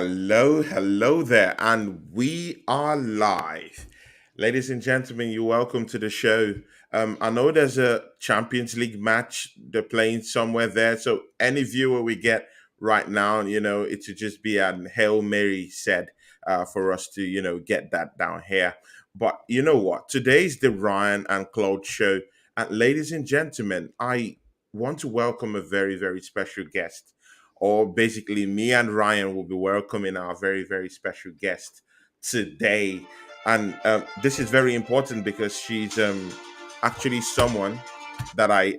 Hello there, and we are live. Ladies and gentlemen, you're welcome to the show. I know there's a Champions League match they're playing somewhere there, so any viewer we get right now, it should just be an Hail Mary said for us to, get that down here. But you know what? Today's the Ryan and Claude show. And ladies and gentlemen, I want to welcome a very, very special guest, or basically me and Ryan will be welcoming our very, very special guest today. And this is very important because she's actually someone that I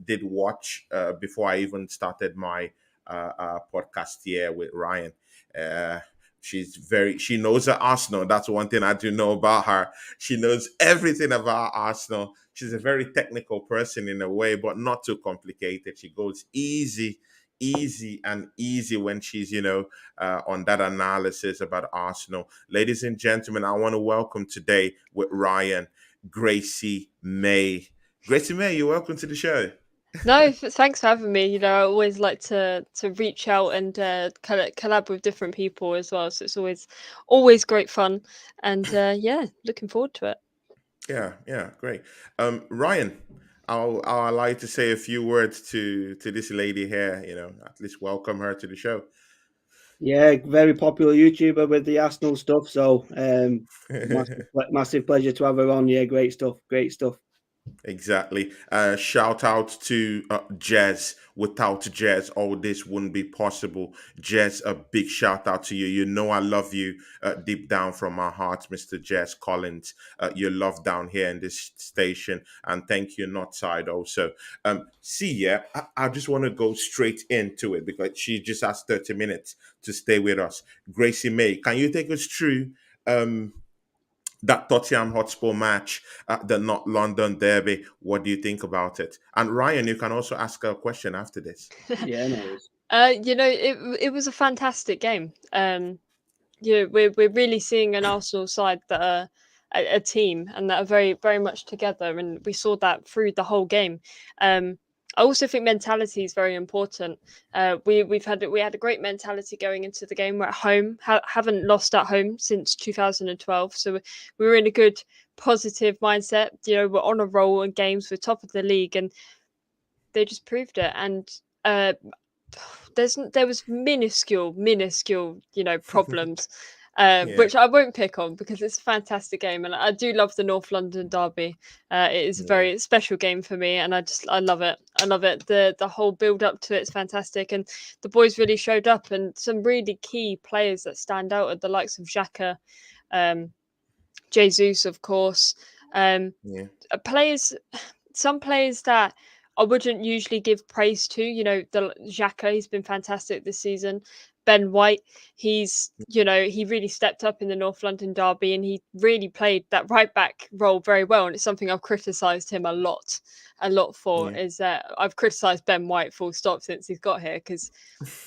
did watch before I even started my podcast here with Ryan. Uh, she knows her Arsenal. That's one thing I do know about her. She knows everything about Arsenal. She's a very technical person in a way, but not too complicated. She goes easy when she's on that analysis about Arsenal. Ladies and gentlemen, I want to welcome today with Ryan, Gracie May. Gracie May, you're welcome to the show. No, thanks for having me. I always like to reach out and collab with different people as well. So it's always great fun, and yeah, looking forward to it. Yeah, great. Ryan, I'll allow you to say a few words to this lady here. At least welcome her to the show. Yeah, very popular YouTuber with the Arsenal stuff. So massive pleasure to have her on. Yeah, great stuff. Great stuff. Exactly. Shout out to Jez. Without Jez, all this wouldn't be possible. Jez, a big shout out to you. You know I love you deep down from my heart, Mr. Jez Collins. Your love down here in this station, and thank you, Northside, also. I just want to go straight into it because she just has 30 minutes to stay with us. Gracie May, can you take us through? That Tottenham Hotspur match, the Not London Derby. What do you think about it? And Ryan, you can also ask a question after this. Yeah, no. It was a fantastic game. We're really seeing an Arsenal side that are a team and that are very very much together, and we saw that through the whole game. I also think mentality is very important. We had a great mentality going into the game. We're at home, haven't lost at home since 2012, so we were in a good positive mindset. We're on a roll in games. We're top of the league, and they just proved it. And uh, there was minuscule, problems, Yeah, which I won't pick on because it's a fantastic game, and I do love the North London derby. It is a yeah, very special game for me, and I love it. I love it. The whole build up to it's fantastic, and the boys really showed up, and some really key players that stand out are the likes of Xhaka, um, Jesus, of course. Um, yeah, players, some players that I wouldn't usually give praise to. The Xhaka, he's been fantastic this season. Ben White, he really stepped up in the North London derby, and he really played that right back role very well. And it's something I've criticised him a lot for. yeah, Is that I've criticised Ben White full stop since he's got here because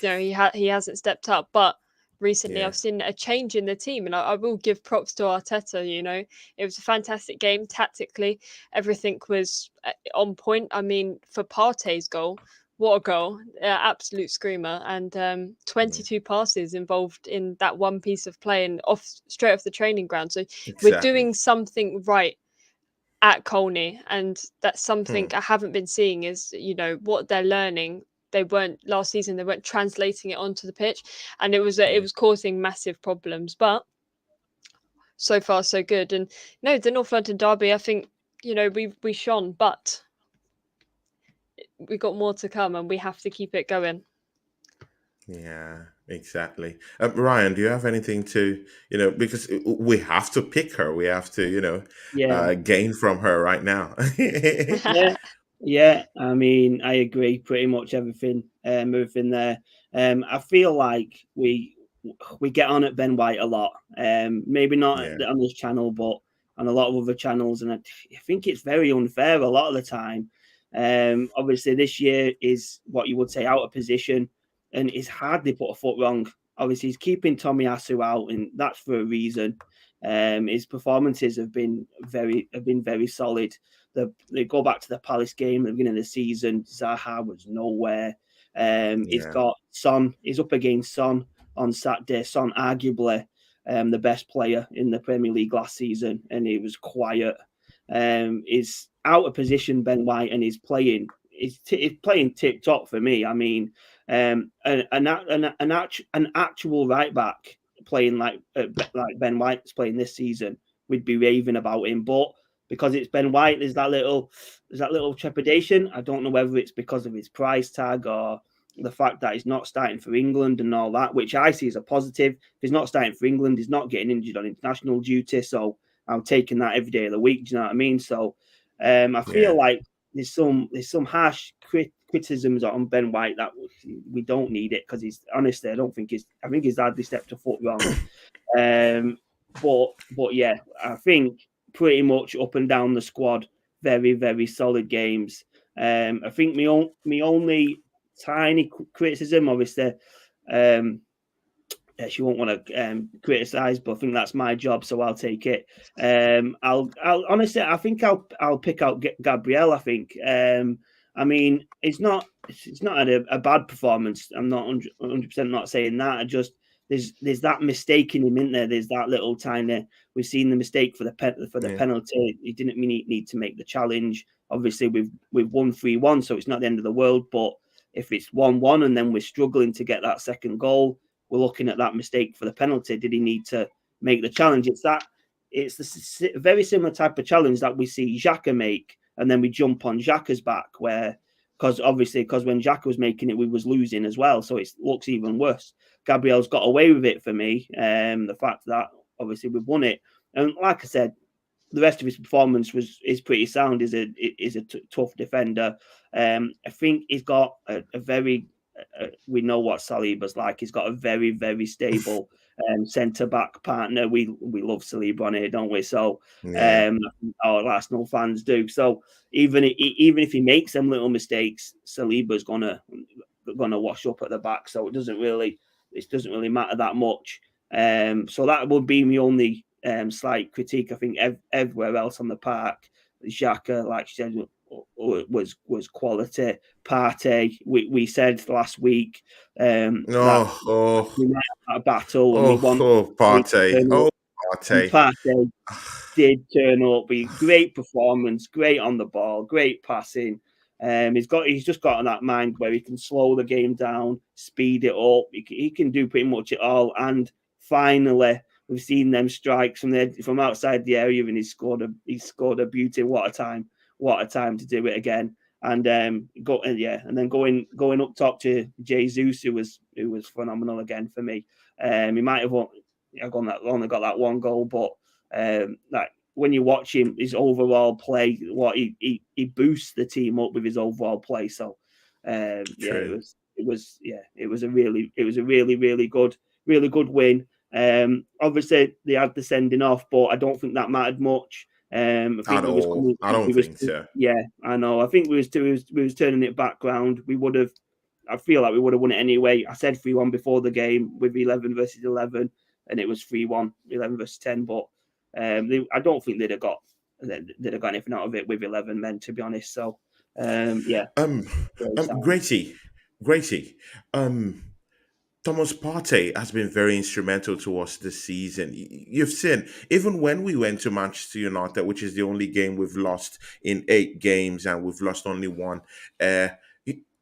he hasn't stepped up, but recently yeah, I've seen a change in the team, and I will give props to Arteta. It was a fantastic game tactically. Everything was on point. I mean, for Partey's goal, what a goal! Absolute screamer, and yeah. 22 passes involved in that one piece of play, and straight off the training ground. So we're Exactly. doing something right at Colney, and that's Hmm. something I haven't been seeing is what they're learning. They weren't last season. They weren't translating it onto the pitch, and it Yeah, was causing massive problems. But so far, so good. And no, the North London derby. I think we shone, but we got more to come, and we have to keep it going. yeah, exactly. Ryan, do you have anything to, because we have to pick her. We have to, Yeah, gain from her right now. yeah, yeah. I mean, I agree pretty much everything there. I feel like we get on at Ben White a lot. Maybe not Yeah, on this channel, but on a lot of other channels, and I think it's very unfair a lot of the time. Obviously, this year is what you would say out of position, and he's hardly put a foot wrong. Obviously, he's keeping Tomiyasu out, and that's for a reason. His performances have been very solid. They go back to the Palace game at the beginning of the season. Zaha was nowhere. He's yeah, got Son. He's up against Son, on Saturday. Son, arguably the best player in the Premier League last season, and he was quiet. Is out of position, Ben White, and he's playing. He's playing tip top for me. I mean, an actual right back playing like Ben White's playing this season, we'd be raving about him. But because it's Ben White, there's that little trepidation. I don't know whether it's because of his price tag or the fact that he's not starting for England and all that, which I see as a positive. If he's not starting for England, he's not getting injured on international duty. So I'm taking that every day of the week. Do you know what I mean? So I feel like there's some harsh criticisms on Ben White that we don't need it, because he's honestly, I think he's hardly stepped a foot wrong. But yeah, I think pretty much up and down the squad, very, very solid games. I think my only tiny criticism, obviously, she won't want to criticize, but I think that's my job, so I'll take it. I'll honestly, I think I'll pick out Gabriel. I think. I mean, it's not had a bad performance. I'm not 100% not saying that. I just there's that mistake in him, isn't there? There's that little tiny. We've seen the mistake for the penalty. He didn't need to make the challenge. Obviously, we've won 3-1, so it's not the end of the world. But if it's 1-1 and then we're struggling to get that second goal, we're looking at that mistake for the penalty. Did he need to make the challenge? It's the very similar type of challenge that we see Xhaka make, and then we jump on Xhaka's back, because when Xhaka was making it, we was losing as well, so it looks even worse. Gabriel's got away with it for me. The fact that obviously we've won it, and like I said, the rest of his performance is pretty sound. Is a tough defender. I think he's got a very. We know what Saliba's like. He's got a very, very stable centre back partner. We love Saliba on here, don't we? So our Arsenal fans do. So even if he makes them little mistakes, Saliba's gonna wash up at the back. So it doesn't really matter that much. So that would be my only slight critique. I think everywhere else on the park, Xhaka, like you said, was quality. Partey, we said last week that we might have a battle, and we want Partey. Partey did turn up. Great performance, great on the ball, great passing. He's just got that mind where he can slow the game down, speed it up. He can do pretty much it all. And finally, we've seen them strikes from outside the area, and he's scored a beauty. What a time to do it again. And then going up top to Jesus, who was phenomenal again for me. He might have only got that one goal, but like when you watch him, his overall play, he boosts the team up with his overall play. So it was a really good win. Obviously they had the sending off, but I don't think that mattered much. I don't think so. Yeah, I know. I think we was turning it back round. I feel like we would have won it anyway. I said 3-1 before the game with 11 versus 11, and it was 3-1, 11 versus 10. But I don't think they'd have got anything out of it with 11 men, to be honest. So Gracie, Thomas Partey has been very instrumental to us this season. You've seen, even when we went to Manchester United, which is the only game we've lost in 8 games, and we've lost only one,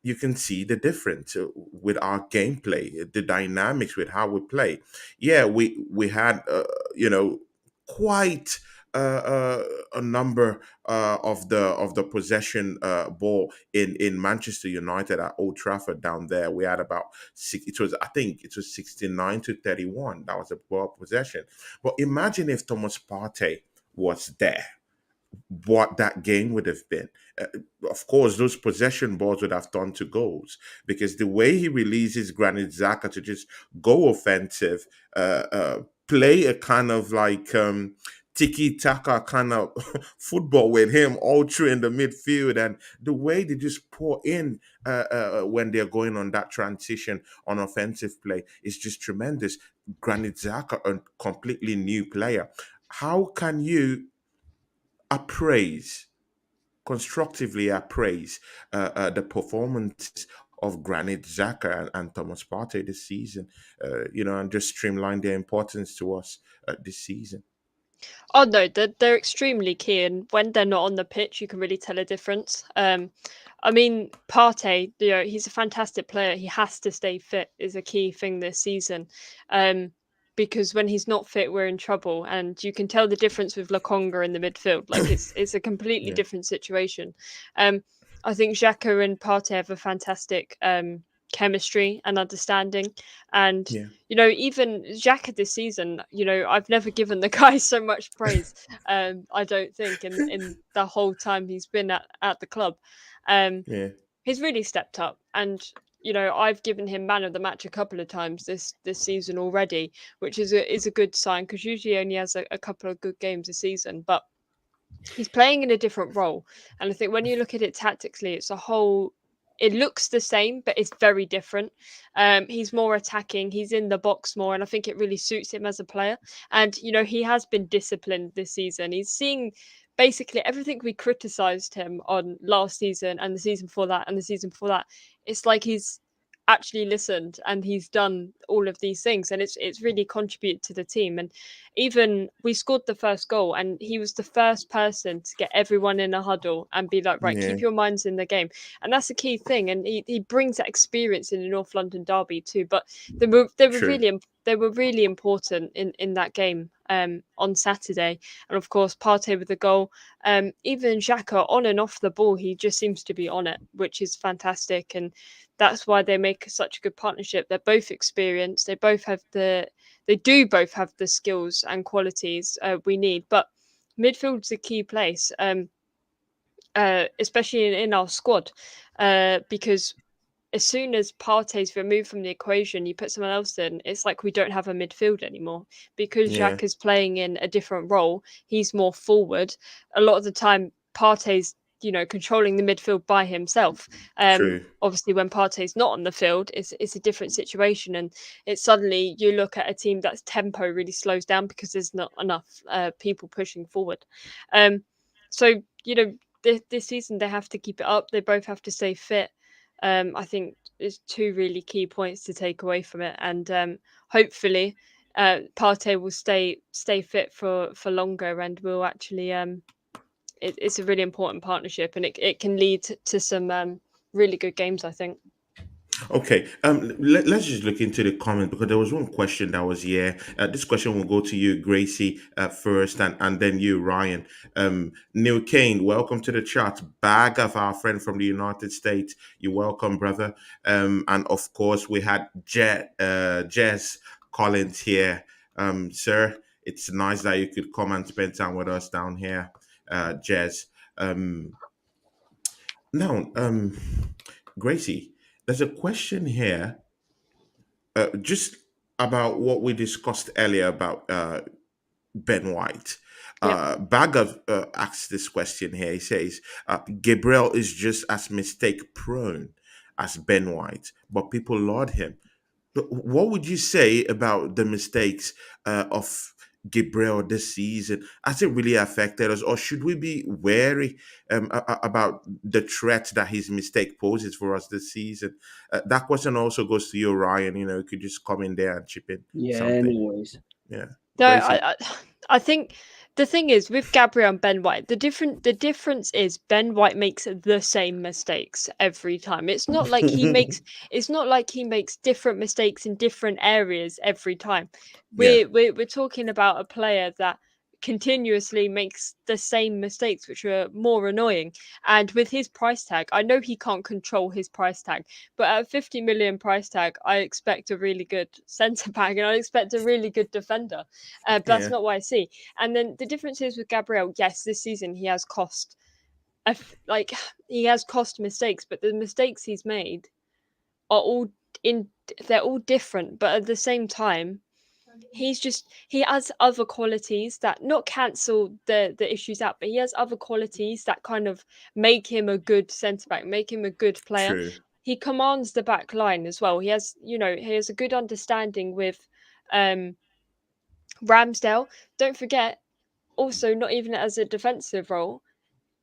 you can see the difference with our gameplay, the dynamics with how we play. Yeah, we had, quite a number of the possession ball in Manchester United at Old Trafford down there. We had about I think it was 69-31. That was a ball possession. But imagine if Thomas Partey was there, what that game would have been. Of course, those possession balls would have turned to goals, because the way he releases Granit Xhaka to just go offensive, play a kind of like tiki-taka kind of football with him all through in the midfield, and the way they just pour in when they're going on that transition on offensive play is just tremendous. Granit Xhaka, a completely new player. How can you constructively appraise the performance of Granit Xhaka and Thomas Partey this season, and just streamline their importance to us this season. Oh no, they're extremely key, and when they're not on the pitch, you can really tell a difference. I mean, Partey, he's a fantastic player. He has to stay fit is a key thing this season, because when he's not fit, we're in trouble, and you can tell the difference with Lokonga in the midfield. Like it's a completely Yeah. different situation. I think Xhaka and Partey have a fantastic chemistry and understanding, and Yeah. even Xhaka this season, I've never given the guy so much praise. I don't think in the whole time he's been at the club. Yeah. He's really stepped up, and I've given him man of the match a couple of times this season already, which is a good sign because usually he only has a couple of good games a season, but he's playing in a different role. And I think when you look at it tactically, it looks the same, but it's very different. He's more attacking, he's in the box more, and I think it really suits him as a player. And he has been disciplined this season. He's seeing basically everything we criticized him on last season and the season before that and the season before that. It's like he's actually listened and he's done all of these things, and it's really contributed to the team. And even we scored the first goal, and he was the first person to get everyone in a huddle and be like, right, Yeah. keep your minds in the game. And that's a key thing, and he brings that experience in the North London derby too. But True. they were really important in that game on Saturday. And of course, Partey with the goal. Even Xhaka on and off the ball, he just seems to be on it, which is fantastic. And that's why they make such a good partnership. They're both experienced. They do both have the skills and qualities we need. But midfield's a key place, especially in our squad, because as soon as Partey's removed from the equation, you put someone else in, it's like we don't have a midfield anymore because Yeah. Jack is playing in a different role. He's more forward. A lot of the time, Partey's controlling the midfield by himself. True. Obviously, when Partey's not on the field, it's a different situation, and it's suddenly you look at a team that's tempo really slows down because there's not enough people pushing forward. So this season they have to keep it up. They both have to stay fit. I think there's two really key points to take away from it, and hopefully, Partey will stay fit for longer, and will actually. It's a really important partnership, and it can lead to some really good games, I think. Okay, let's just look into the comment because there was one question that was here. This question will go to you, Gracie, first, and then you, Ryan. Neil Kane, welcome to the chat. Bag of our friend from the United States. You're welcome, brother. And of course, we had Jess Collins here. Sir, it's nice that you could come and spend time with us down here, Jess. Um, now, Gracie, there's a question here, just about what we discussed earlier about Ben White. Yeah. Bagav asks this question here. He says, Gabriel is just as mistake prone as Ben White, but people laud him. What would you say about the mistakes of Gabriel this season? Has it really affected us, or should we be wary about the threat that his mistake poses for us this season? That question also goes to you, Ryan. You could just come in there and chip in Yeah, something. no worries. Yeah, No, Gracie. I think the thing is with Gabriel and Ben White, the difference is Ben White makes the same mistakes every time. It's not like he makes different mistakes in different areas every time. Yeah, We're talking about a player that continuously makes the same mistakes, which are more annoying. And with his price tag, I know he can't control his price tag, but at 50 million price tag, I expect a really good centre back and I expect a really good defender. But that's yeah, not what I see. And then the difference is with Gabriel. Yes, this season he has like he has cost mistakes, but the mistakes he's made are all in. They're all different, but at the same time, he has other qualities that not cancel the issues out, but he has other qualities that kind of make him a good centre back, make him a good player. true. He commands the back line as well. He has a good understanding with um Ramsdale. Don't forget, also not even as a defensive role,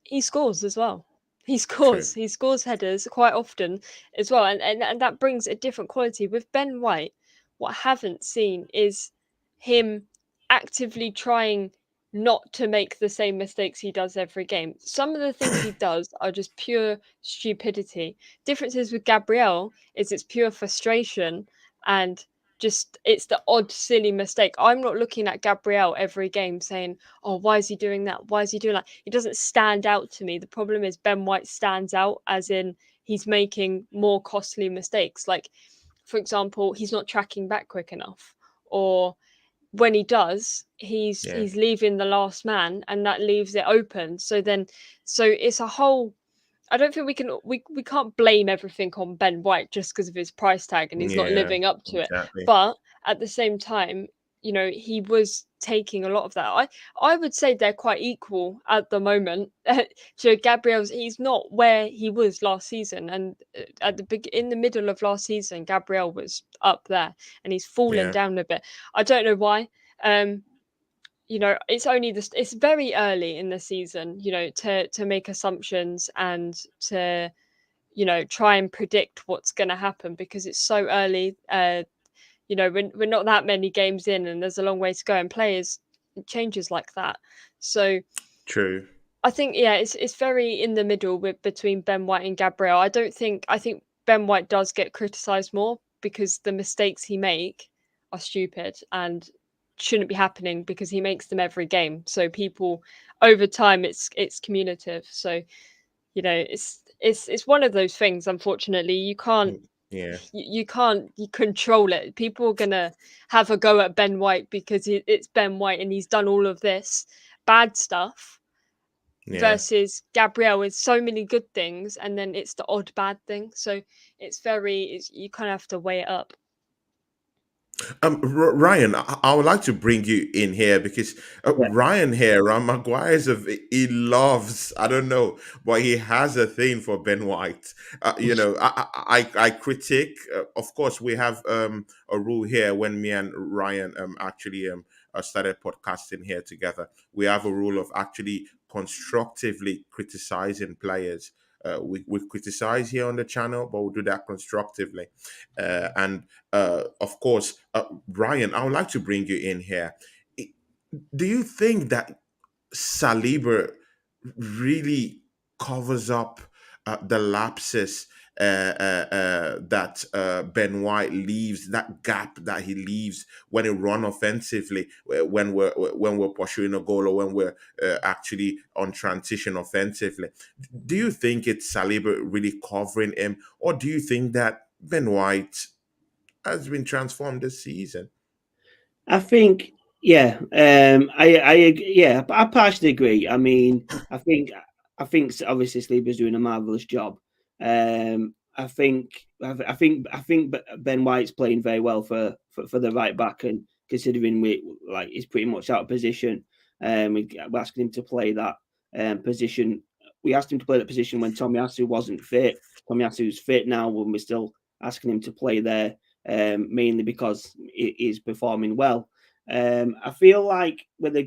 he scores as well. He True. scores. He scores headers quite often as well, and that brings a different quality. With Ben White, what I haven't seen is him actively trying not to make the same mistakes he does every game. Some of the things he does are just pure stupidity. Differences with Gabriel is it's pure frustration and just it's the odd silly mistake. I'm not looking at Gabriel every game saying, "Oh, why is he doing that? Why is he doing that?" It doesn't stand out to me. The problem is Ben White stands out as in he's making more costly mistakes. Like, for example, he's not tracking back quick enough, or when he does, Yeah. he's leaving the last man, and that leaves it open. So it's a whole. I don't think we can't blame everything on Ben White just because of his price tag and he's not Yeah. living up to it. Exactly. But at the same time, he was taking a lot of that. I would say they're quite equal at the moment. So Gabriel's he's not where he was last season, and in the middle of last season, Gabriel was up there, and he's fallen Yeah. down a bit. I don't know why. Um, it's only this. It's very early in the season, to make assumptions and to try and predict what's going to happen because it's so early. We're not that many games in, and there's a long way to go, and players it changes like that. So True. I think it's very in the middle between Ben White and Gabriel. I think Ben White does get criticised more because the mistakes he make are stupid and shouldn't be happening because he makes them every game. So people over time it's cumulative. So it's one of those things. Unfortunately, Yeah. you can't control it. People are gonna have a go at Ben White because it's Ben White and he's done all of this bad stuff Yeah. versus Gabriel with so many good things, and then it's the odd bad thing. So you kind of have to weigh it up. Ryan, I would like to bring you in here because Yeah. Ryan here, Maguire's he loves, I don't know, but he has a thing for Ben White. I critique. Of course, we have a rule here when me and Ryan actually started podcasting here together. We have a rule of actually constructively criticizing players. We criticize here on the channel, but we'll do that constructively. And of course, Ryan, I would like to bring you in here. I- Do you think that Saliba really covers up the lapses that Ben White leaves, that gap that he leaves when he run offensively, when we're pursuing a goal or when we're actually on transition offensively? Do you think it's Saliba really covering him, or do you think that Ben White has been transformed this season? I think, yeah, yeah, I partially agree. I mean, I think obviously Sleeper's doing a marvelous job. I think Ben White's playing very well for the right back, and considering he's pretty much out of position, we're asking him to play that position. We asked him to play that position when Tomiyasu wasn't fit. Tomiyasu's fit now, when we're still asking him to play there, mainly because it is performing well. I feel like the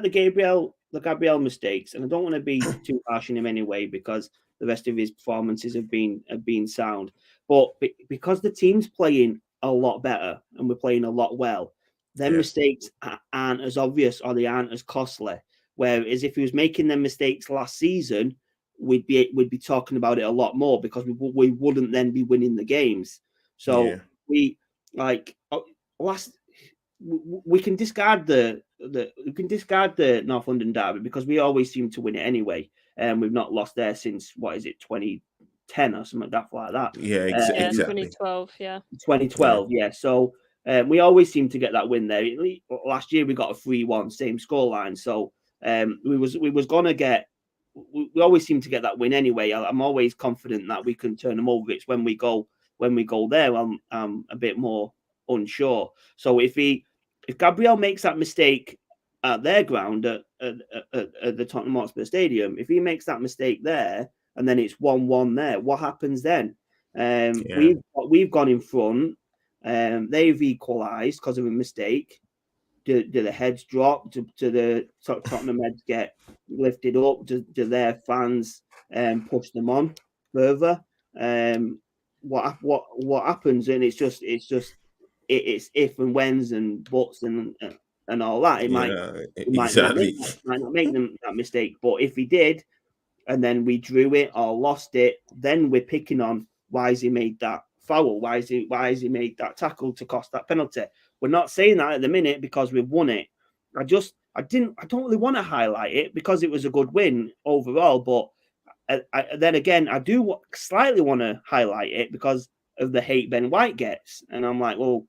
Gabriel mistakes, and I don't want to be too harsh on him anyway because the rest of his performances have been sound. But because the team's playing a lot better and we're playing a lot well, their Yeah, mistakes aren't as obvious or they aren't as costly. Whereas if he was making them mistakes last season, we'd be talking about it a lot more because we wouldn't then be winning the games. yeah, So we like last we can discard the North London derby because we always seem to win it anyway, and we've not lost there since 2010 or something like that. yeah, Yeah, exactly. 2012. Yeah. 2012, yeah. So we always seem to get that win there. Last year we got a 3-1, same scoreline. So we was gonna get. We always seem to get that win anyway. I'm always confident that we can turn them over. It's when we go there, I'm a bit more unsure. So if Gabriel makes that mistake at their ground at the Tottenham Hotspur Stadium, if he makes that mistake there and then it's 1-1 there, what happens then? Yeah, We've gone in front. They've equalised because of a mistake. Do the heads drop? Do the Tottenham heads get lifted up? Do their fans push them on further? What happens? And it's if and whens and buts and all that. He might not exactly. make that mistake. But if he did, and then we drew it or lost it, then we're picking on why has he made that foul? Why has he made that tackle to cost that penalty? We're not saying that at the minute because we've won it. I don't really want to highlight it because it was a good win overall, but then again, I do slightly want to highlight it because of the hate Ben White gets. And I'm like, well,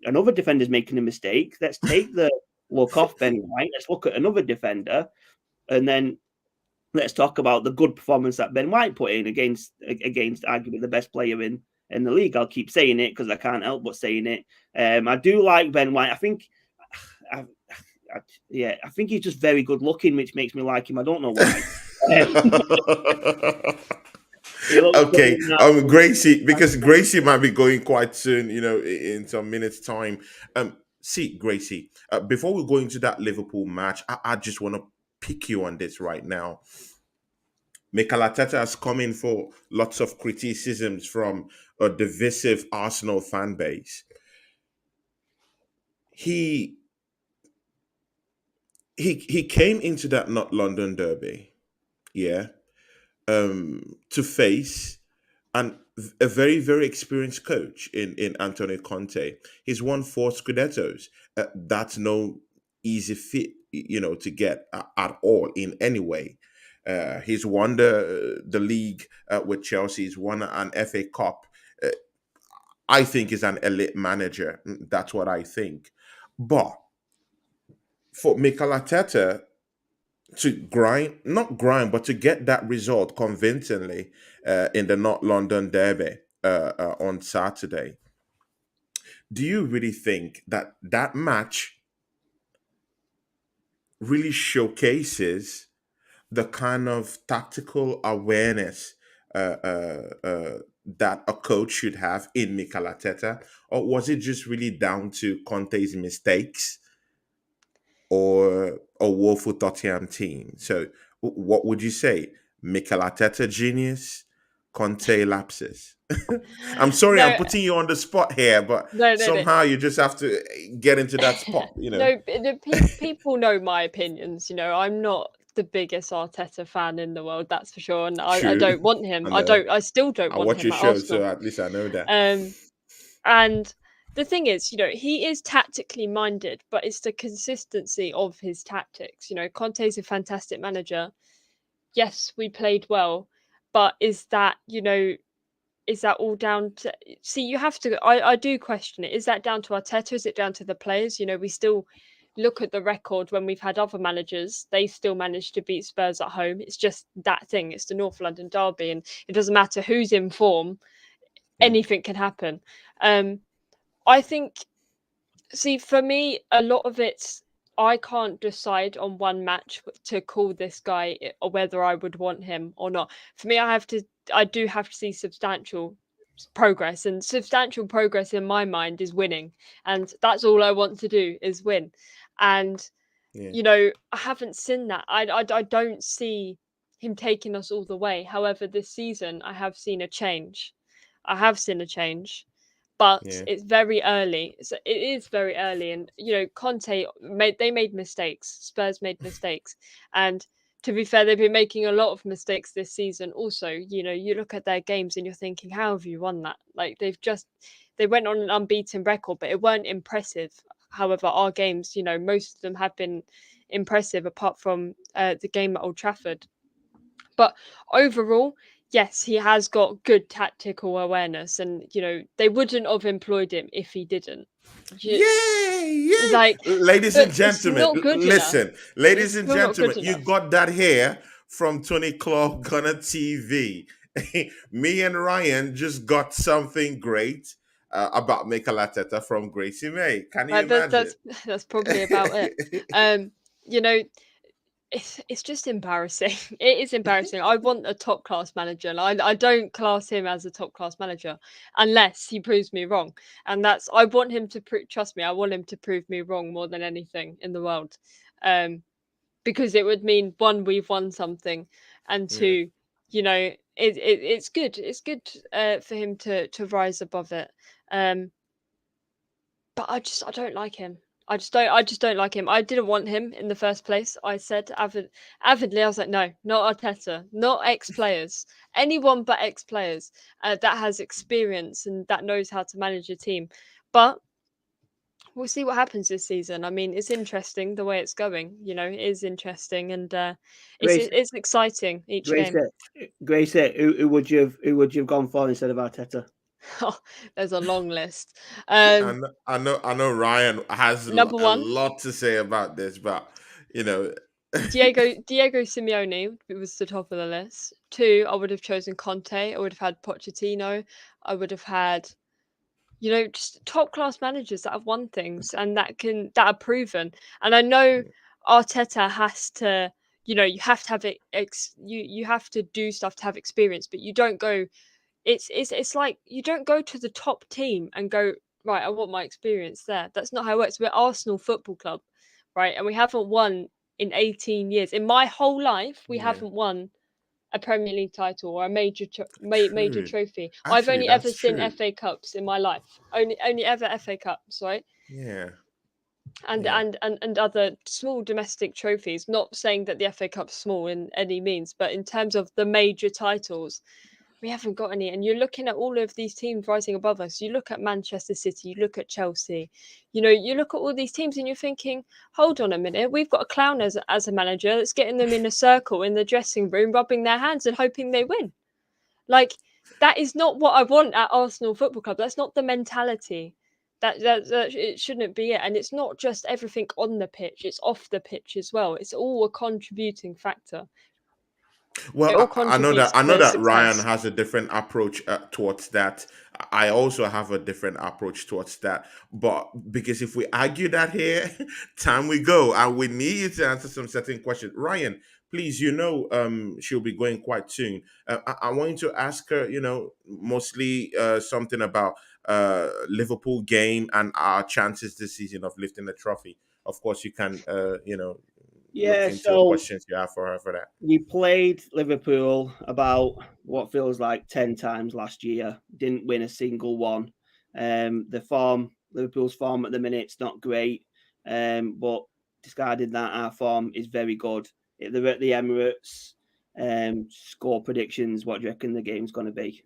another defender's making a mistake. Let's take the look off Ben White. Let's look at another defender. And then let's talk about the good performance that Ben White put in against arguably the best player in the league. I'll keep saying it because I can't help but saying it. I do like Ben White. I think he's just very good looking, which makes me like him. I don't know why. Okay, Gracie, because Gracie might be going quite soon, in some minutes' time. See, Gracie, before we go into that Liverpool match, I just want to pick you on this right now. Mikel Arteta has come in for lots of criticisms from a divisive Arsenal fan base. He came into that North London derby, to face a very, very experienced coach in Antonio Conte. He's won 4 Scudettos. That's no easy feat, to get at all in any way. He's won the league with Chelsea. He's won an FA Cup. I think he's an elite manager. That's what I think. But for Mikel Arteta to not grind, but to get that result convincingly in the North London derby on Saturday, do you really think that match really showcases the kind of tactical awareness that a coach should have in Mikel Arteta? Or was it just really down to Conte's mistakes or a woeful Tottenham team? So what would you say? Mikel Arteta genius, Conte lapses? I'm sorry, I'm putting you on the spot here, but somehow you just have to get into that spot, No, people know my opinions. I'm not the biggest Arteta fan in the world, that's for sure, and I don't want him. I still don't want watch him your at show, Arsenal. so at least I know that. And the thing is, he is tactically minded, but it's the consistency of his tactics. Conte's a fantastic manager. Yes, we played well, but is that all down to... See, you have to... I do question it. Is that down to Arteta? Is it down to the players? We still look at the record when we've had other managers. They still managed to beat Spurs at home. It's just that thing. It's the North London derby, and it doesn't matter who's in form. Anything can happen. I think... See, for me, a lot of it's... I can't decide on one match to call this guy or whether I would want him or not. For me, I do have to see substantial progress, and substantial progress in my mind is winning, and that's all I want to do is win. And I haven't seen that. I don't see him taking us all the way. However, this season I have seen a change. But it's very early. So it is very early, and Conte made mistakes. Spurs made mistakes, and to be fair, they've been making a lot of mistakes this season. Also, you look at their games and you're thinking, how have you won that? Like they went on an unbeaten record, but it weren't impressive. However, our games, most of them have been impressive, apart from the game at Old Trafford. But overall, yes, he has got good tactical awareness, and they wouldn't have employed him if he didn't. Like, ladies and gentlemen, listen, ladies and gentlemen, you got that here from Tonyclaudegunnertv. Me and Ryan just got something great about Mikel Arteta from Gracie May. Can you imagine? That's probably about it. it's just embarrassing. It is embarrassing. I want a top class manager, and I don't class him as a top class manager unless he proves me wrong. And I want him to trust me. I want him to prove me wrong more than anything in the world, because it would mean, one, we've won something, and Yeah. two, it's good. It's good for him to rise above it. But I don't like him. I just don't like him. I didn't want him in the first place. I said avidly, I was like, no, not Arteta, not ex-players, anyone but ex-players that has experience and that knows how to manage a team. But we'll see what happens this season. I mean, it's interesting the way it's going. It is interesting, and Grace, it's exciting each Grace, game. Grace, who would you have gone for instead of Arteta? Oh, there's a long list. I know Ryan has Number a one, lot to say about this, but you know, Diego Simeone was the top of the list. Two, I would have chosen Conte. I would have had Pochettino. I would have had, just top class managers that have won things and that are proven. And I know Arteta has to, you have to have it. You have to do stuff to have experience, but you don't go. It's like you don't go to the top team and go, right, I want my experience there. That's not how it works. We're Arsenal Football Club, right? And we haven't won in 18 years. In my whole life, we yeah, haven't won a Premier League title or a major true. trophy. I've Actually, only ever that's seen true. FA Cups in my life. Only ever FA Cups, right? Yeah, And yeah. and other small domestic trophies. Not saying that the FA Cup's small in any means, but in terms of the major titles, we haven't got any. And you're looking at all of these teams rising above us. You look at Manchester City, you look at Chelsea, you look at all these teams and you're thinking, hold on a minute, we've got a clown as a manager that's getting them in a circle in the dressing room, rubbing their hands and hoping they win. Like, that is not what I want at Arsenal Football Club. That's not the mentality. That it shouldn't be it. And it's not just everything on the pitch, it's off the pitch as well. It's all a contributing factor. Well, It all I contributes know to that Ryan success. has a different approach towards that. I also have a different approach towards that. But because if we argue that here, time we go, and we need you to answer some certain questions. Ryan, please, she'll be going quite soon. I want you to ask her, mostly something about Liverpool game and our chances this season of lifting the trophy. Of course, you can, look Yeah, into the so questions you have for her for that. we played Liverpool about what feels like 10 times last year. Didn't win a single one. Liverpool's form at the minute's not great. But discarding that, our form is very good. If they're at the Emirates, score predictions, what do you reckon the game's going to be?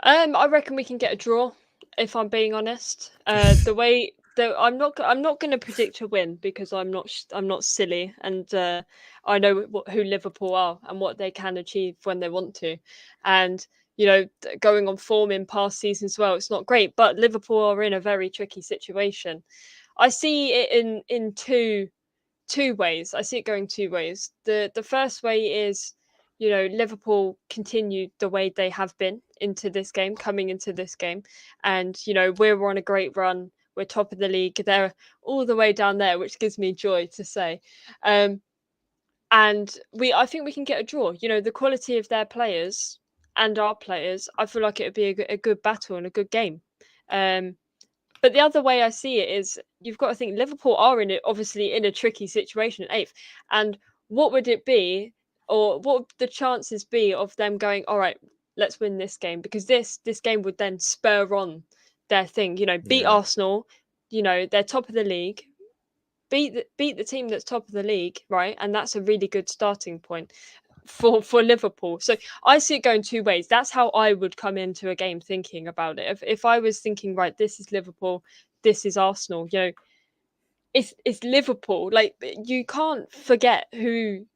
I reckon we can get a draw, if I'm being honest. I'm not going to predict a win because I'm not silly, and I know who Liverpool are and what they can achieve when they want to, and going on form in past seasons as well, it's not great. But Liverpool are in a very tricky situation. I see it in two ways. I see it going two ways. The first way is, Liverpool continued the way they have been coming into this game, and we're on a great run. We're top of the league. They're all the way down there, which gives me joy to say. And I think we can get a draw. The quality of their players and our players, I feel like it would be a good battle and a good game. But the other way I see it is you've got to think Liverpool are obviously in a tricky situation at eighth. And what would it be, or what would the chances be of them going, all right, let's win this game? Because this game would then spur on their thing, beat Yeah. Arsenal, they're top of the league, beat the team that's top of the league, right? And that's a really good starting point for Liverpool. So I see it going two ways. That's how I would come into a game thinking about it. If I was thinking, right, this is Liverpool, this is Arsenal, it's Liverpool. Like, you can't forget who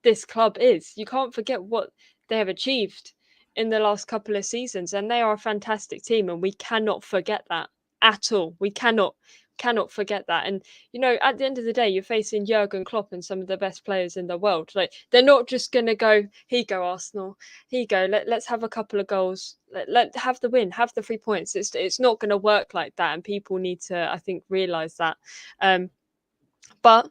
this club is. You can't forget what they have achieved in the last couple of seasons, and they are a fantastic team, and we cannot forget that at all. We cannot forget that. And at the end of the day, you're facing Jurgen Klopp and some of the best players in the world. Like, they're not just gonna go, here you go, Arsenal, here you go, let's have a couple of goals, let have the win, have the 3 points. It's not gonna work like that, and people need to, I think, realize that. But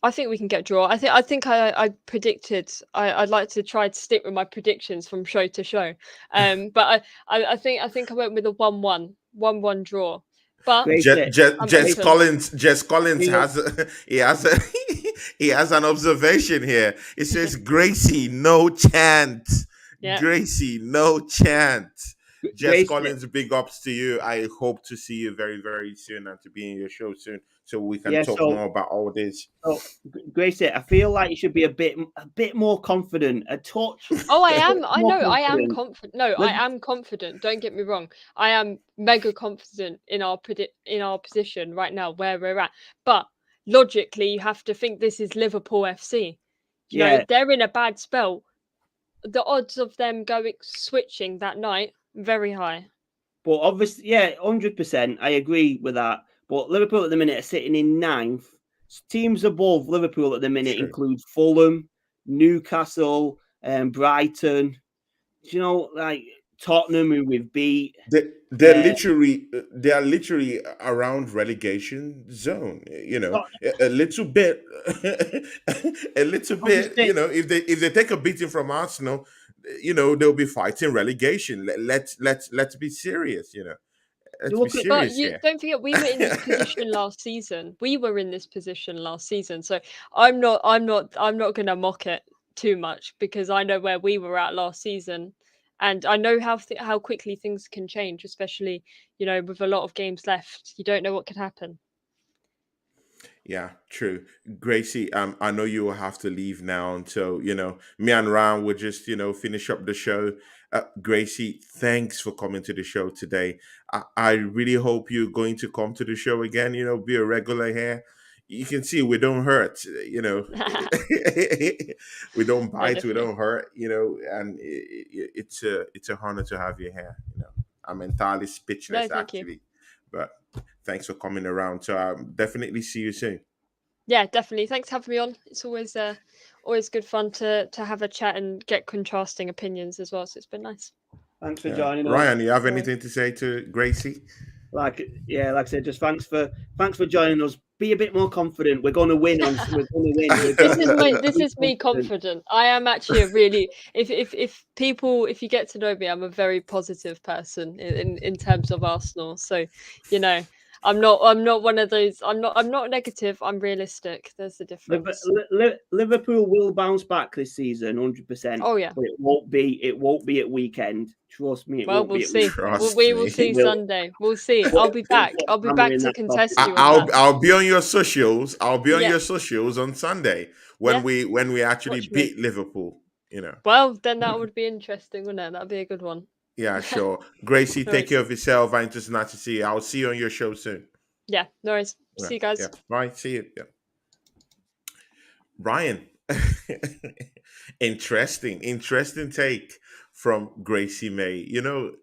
I think we can get draw. I think I predicted. I'd like to try to stick with my predictions from show to show. But I think I went with a 1-1 draw. But Gracie, I'm Jess open. Collins has he has an observation here. It says Gracie, no chance. Yeah. Gracie, no chance. Jess Gracie, Collins, big ups to you. I hope to see you very, very soon and to be in your show soon so we can yeah. talk more about all this. So Gracie, I feel like you should be a bit more confident. A touch. Oh, I am. I more know. I am confident. confident. No, I am confident. Don't get me wrong. I am mega confident in our position right now where we're at. But logically, you have to think this is Liverpool FC. You know, Yeah, they're in a bad spell. The odds of them switching that night very high. but obviously, yeah, 100%. I agree with that. But Liverpool at the minute are sitting in ninth. Teams above Liverpool at the minute True. include Fulham, Newcastle, and Brighton. Do you know, like Tottenham, who we've beat? They're literally around relegation zone. You know, a little bit, a little bit. Obviously, You know, if they take a beating from Arsenal, you know they'll be fighting relegation. Let's be serious. You know, let's be look at But serious you here. don't forget we were in this position last season. We were in this position last season. So I'm not gonna mock it too much because I know where we were at last season. And I know how quickly things can change, especially, you know, with a lot of games left. You don't know what could happen. Yeah, true. Gracie, I know you will have to leave now until, you know, me and Ryan will just, you know, finish up the show. Gracie, thanks for coming to the show today. I really hope you're going to come to the show again, you know, be a regular here. You can see we don't hurt, you know. We don't No, bite, we definitely. don't hurt, you know, and it's a honor to have you here, you know. I'm entirely No, speechless thank you. actually. But thanks for coming around. So I'll definitely see you soon. Yeah, definitely. Thanks for having me on. It's always good fun to have a chat and get contrasting opinions as well. So it's been nice. thanks for Yeah. joining us. Ryan, you have No worries. anything to say to Gracie? Like I said, just thanks for joining us. Be a bit more confident. We're going to win. We're going to win. This is me confident. I am actually a really if you get to know me, I'm a very positive person in terms of Arsenal. So, you know, I'm not one of those. I'm not negative. I'm realistic. There's the difference. Liverpool will bounce back this season, 100%. Oh yeah. But it won't be at weekend. Trust me, it Well, won't we'll be. At see. Trust We will me. see Will. Sunday. We'll see. I'll be back. I'll be back to contest you on that. I'll be on your socials. I'll be on Yeah. your socials on Sunday when we actually Watch me. beat Liverpool. You know. Well, then that would be interesting, wouldn't it? That'd be a good one. Yeah, sure. Gracie, No take worries. care of yourself. I'm just nice to see you. I'll see you on your show soon. Yeah, no worries. Yeah, See you guys. yeah. Bye. See you. Yeah. Ryan. Interesting take from Gracie May. You know,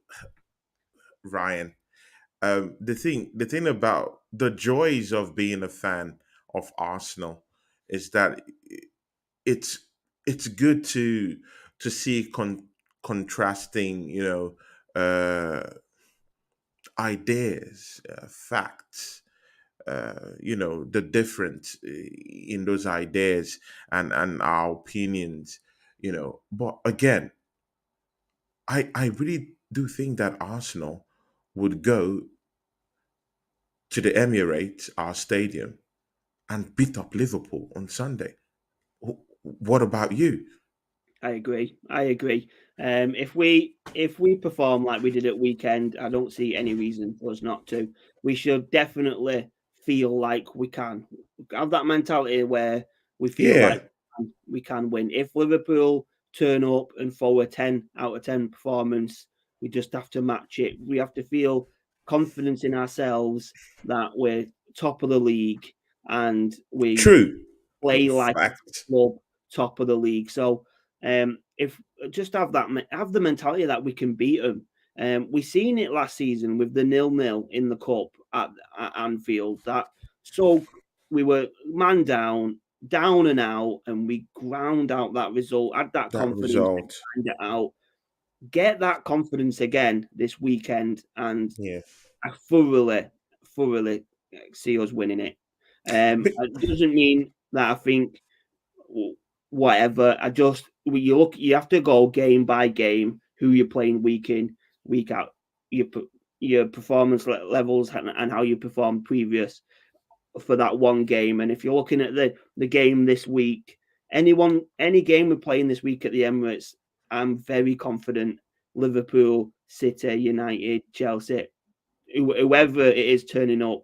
Ryan. The thing about the joys of being a fan of Arsenal is that it's it's good to see contrasting, you know, ideas, facts, you know, the difference in those ideas and our opinions, you know. But again, I really do think that Arsenal would go to the Emirates, our stadium, and beat up Liverpool on Sunday. What about you? I agree. If we perform like we did at weekend, I don't see any reason for us not to. We should definitely feel like we can have that mentality where we feel Yeah, like we can win. If Liverpool turn up and throw a 10 out of 10 performance, we just have to match it. We have to feel confidence in ourselves that we're top of the league and we true. play like a Fact. club top of the league. So if just have the mentality that we can beat them. We seen it last season with the 0-0 in the cup at Anfield. We were man down and out, and we ground out that result. Had that That confidence, result. grind it out. Get that confidence again this weekend, and Yeah. I thoroughly see us winning it. But It doesn't mean that I think whatever. You have to go game by game, who you're playing week in, week out, your performance levels and how you performed previous for that one game. And if you're looking at the game this week, any game we're playing this week at the Emirates, I'm very confident Liverpool, City, United, Chelsea, whoever it is turning up.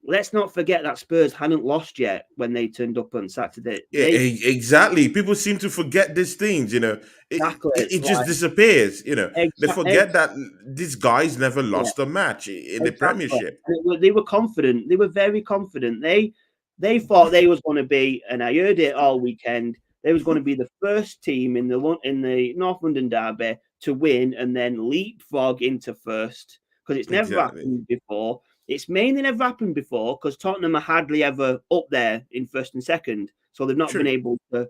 Let's not forget that Spurs hadn't lost yet when they turned up on Saturday. Exactly. People seem to forget these things, Exactly. It just disappears, They forget that these guys never Yeah, lost a match in the exactly. Premiership. They were confident. They were very confident. They thought they was going to be, and I heard it all weekend. They was going to be the first team in the North London derby to win and then leapfrog into first, because it's never Exactly. happened before. It's mainly never happened before because Tottenham are hardly ever up there in first and second, so they've not been True. able to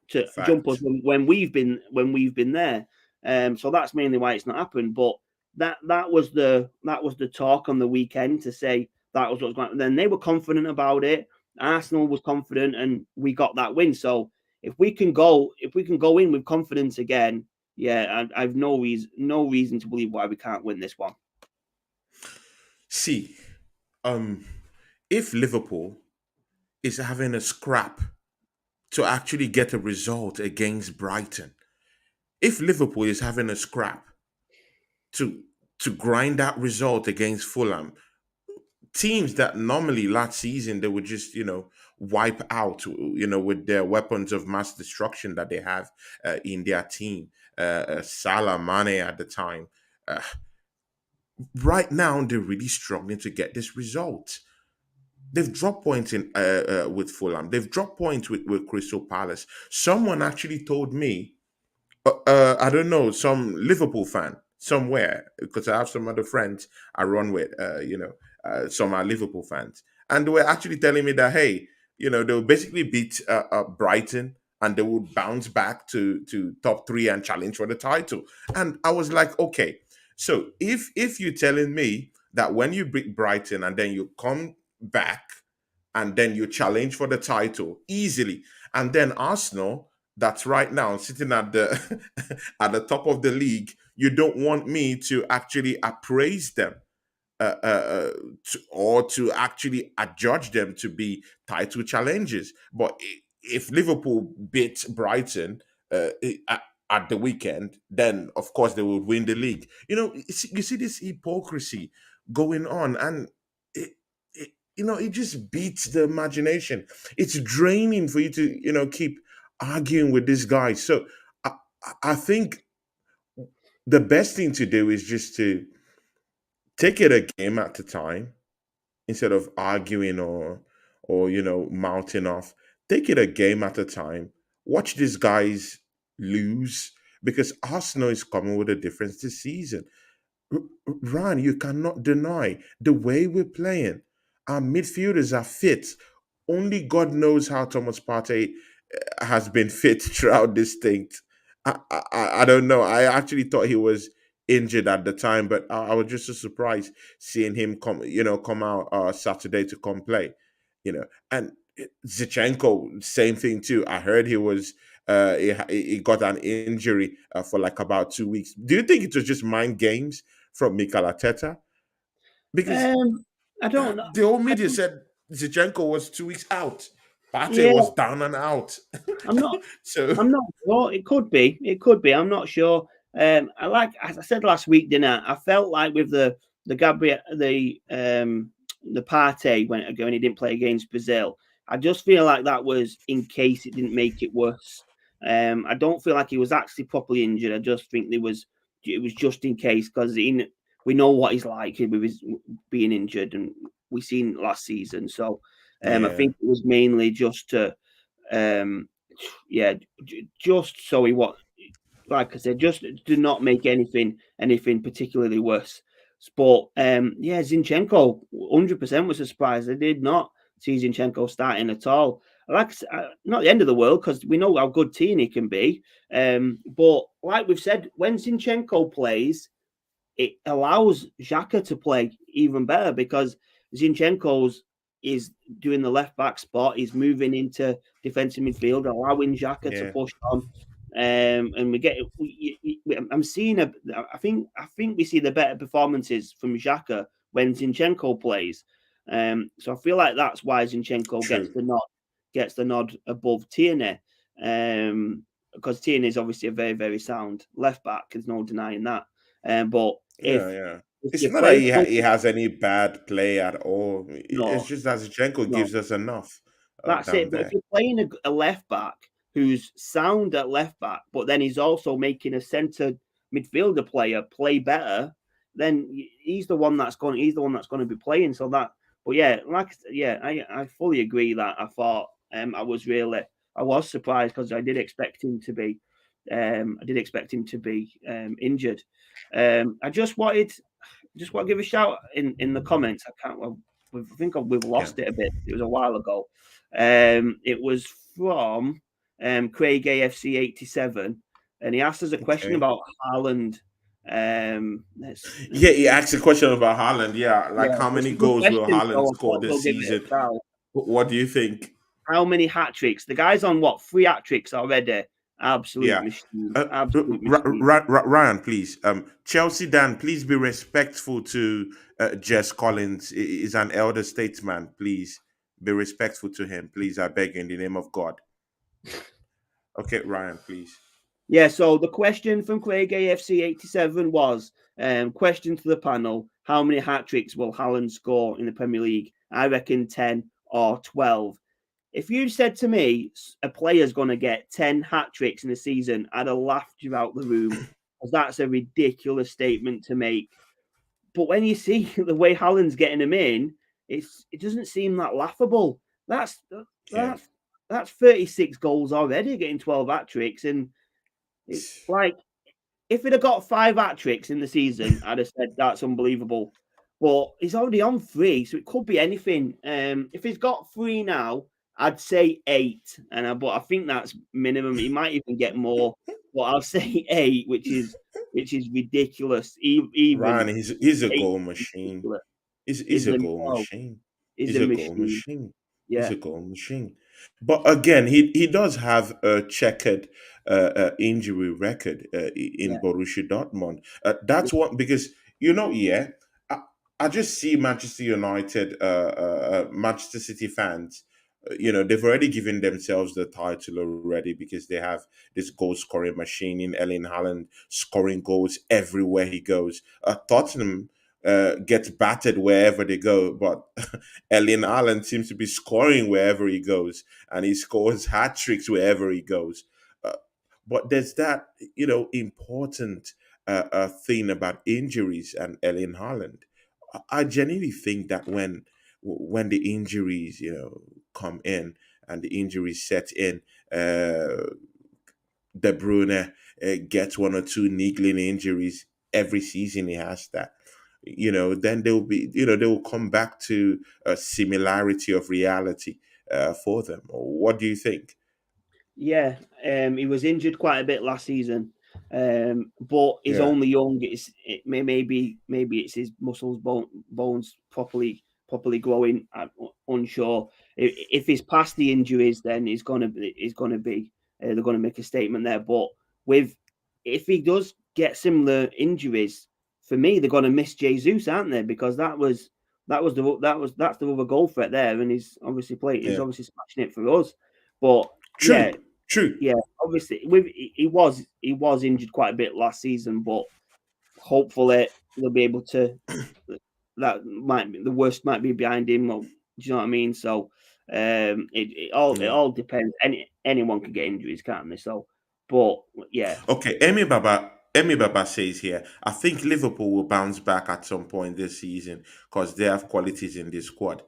jump us Fact. when we've been there. So that's mainly why it's not happened. But that was the talk on the weekend, to say that was what was going on. Then they were confident about it. Arsenal was confident, and we got that win. So if we can go in with confidence again, yeah, I've no reason to believe why we can't win this one. See, if Liverpool is having a scrap to actually get a result against Brighton, if Liverpool is having a scrap to grind that result against Fulham, teams that normally last season they would just wipe out with their weapons of mass destruction that they have in their team, Salah, Mane at the time. Uh, right now, they're really struggling to get this result. They've dropped points in with Fulham. They've dropped points with Crystal Palace. Someone actually told me, I don't know, some Liverpool fan somewhere, because I have some other friends I run with, some are Liverpool fans, and they were actually telling me that, hey, they'll basically beat Brighton and they would bounce back to top three and challenge for the title. And I was like, okay, so if you're telling me that when you beat Brighton and then you come back and then you challenge for the title easily, and then Arsenal, that's right now sitting at the at the top of the league, you don't want me to actually appraise them, or to actually adjudge them to be title challenges. But if Liverpool beat Brighton at the weekend, then of course they will win the league. You see this hypocrisy going on, and it just beats the imagination. It's draining for you to keep arguing with this guy. So I, I think the best thing to do is just to take it a game at a time, instead of arguing or mouthing off. Take it a game at a time. Watch these guys lose, because Arsenal is coming with a difference this season. Ryan, you cannot deny the way we're playing. Our midfielders are fit. Only God knows how Thomas Partey has been fit throughout this thing. I don't know. I actually thought he was injured at the time, but I was just so surprised seeing him come out Saturday to come play. And Zichenko, same thing too. I heard he was he got an injury for like about 2 weeks. Do you think it was just mind games from Mikel Arteta? Because I don't know. the whole media said Zichenko was 2 weeks out. Partey Yeah, was down and out. I'm not. So I'm not sure. It could be. It could be. I'm not sure. As I said last week, didn't I? I felt like with the Gabriel, the Partey when he didn't play against Brazil. I just feel like that was in case it didn't make it worse. I don't feel like he was actually properly injured. I just think it was just in case, because we know what he's like with his being injured, and we seen last season. So I yeah, think it was mainly just to just so he what, like I said, just do not make anything particularly worse. But Zinchenko 100% was a surprise. I did not see Zinchenko starting at all. Not the end of the world, because we know how good Tierney can be. But like we've said, when Zinchenko plays, it allows Xhaka to play even better, because Zinchenko's is doing the left back spot. He's moving into defensive midfield, allowing Xhaka to push on. And we get. I'm seeing I think we see the better performances from Xhaka when Zinchenko plays. So I feel like that's why Zinchenko gets the nod above Tierney. Because Tierney is obviously a very, very sound left back. There's no denying that. But if it's not that he has any bad play at all. No, it's just that Zinchenko gives us enough that's down it. But there. if you're playing a left back who's sound at left back, but then he's also making a centre midfielder player play better, then he's the one that's going. He's the one that's going to be playing. So that, but yeah, I fully agree that I thought I was surprised because I did expect him to be. Injured. I just wanted to give a shout in the comments. I think we've lost it a bit. It was a while ago. It was from Craig AFC 87, and he asked us a question about Haaland. He asked a question about Haaland. Yeah, how many goals will Haaland score this season? What do you think? How many hat tricks? The guy's on 3 hat tricks already. Absolute machine. Ryan, please. Chelsea Dan, please be respectful to Jess Collins. He's an elder statesman. Please be respectful to him. Please, I beg you, in the name of God. Okay, Ryan, please. Yeah, so the question from Craig AFC 87 was, question to the panel, how many hat tricks will Haaland score in the Premier League? I reckon 10 or 12. If you said to me a player's going to get 10 hat tricks in a season, I'd have laughed you out the room because that's a ridiculous statement to make. But when you see the way Haaland's getting them in, it doesn't seem that laughable. That's 36 goals already, getting 12 hat tricks, and it's like if he'd have got 5 hat tricks in the season, I'd have said that's unbelievable. But he's already on 3, so it could be anything. If he's got 3 now, I'd say 8, but I think that's minimum. He might even get more, but I'll say 8, which is ridiculous. Even Ryan, he's a goal machine. He's a goal machine. He's a goal machine. Yeah. He's a goal machine. But again, he does have a checkered injury record in Borussia Dortmund. That's one because I just see Manchester United, Manchester City fans. They've already given themselves the title already because they have this goal scoring machine in Erling Haaland scoring goals everywhere he goes. Tottenham gets battered wherever they go, but Erling Haaland seems to be scoring wherever he goes, and he scores hat tricks wherever he goes. But there's that important thing about injuries and Erling Haaland. I genuinely think that when the injuries come in and the injuries set in, De Bruyne gets 1 or 2 niggling injuries every season. He has that. Then they will come back to a similarity of reality for them. What do you think? Yeah, he was injured quite a bit last season, but he's only young. Maybe it's his muscles, bones properly growing. I'm unsure. If he's past the injuries, then he's gonna be. They're gonna make a statement there. But if he does get similar injuries, for me, they're gonna miss Jesus, aren't they? Because that's the other goal threat there, and he's obviously He's obviously smashing it for us. But True. Yeah, obviously, he was injured quite a bit last season, but hopefully they'll be able to. The worst might be behind him. Do you know what I mean? So it all depends. Anyone can get injuries, can't they? So, but yeah. Okay, Emi Baba says here, I think Liverpool will bounce back at some point this season because they have qualities in this squad.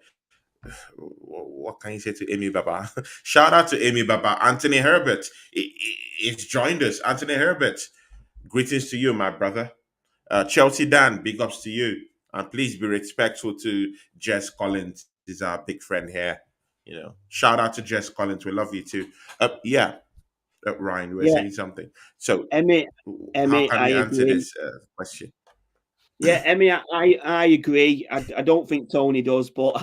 What can you say to Emi Baba? Shout out to Emi Baba. Anthony Herbert he's joined us. Anthony Herbert, greetings to you, my brother. Chelsea Dan, big ups to you. And please be respectful to Jess Collins. He's our big friend here. Shout out to Jess Collins. We love you too. Ryan, you were saying something. So, Emmy, how can we I answer agree. this question? Yeah, Emmy, I agree. I don't think Tony does, but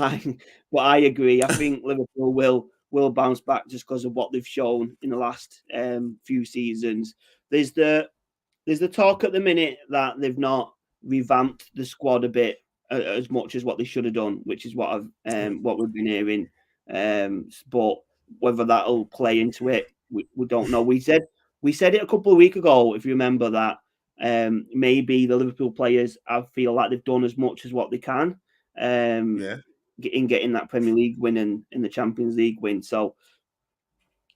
But I agree. I think Liverpool will bounce back just because of what they've shown in the last few seasons. There's the talk at the minute that they've not revamped the squad a bit as much as what they should have done, which is what we've been hearing. But whether that'll play into it, we don't know. We said it a couple of weeks ago, if you remember that. Maybe the Liverpool players feel like they've done as much as what they can. In getting that Premier League win and in the Champions League win. So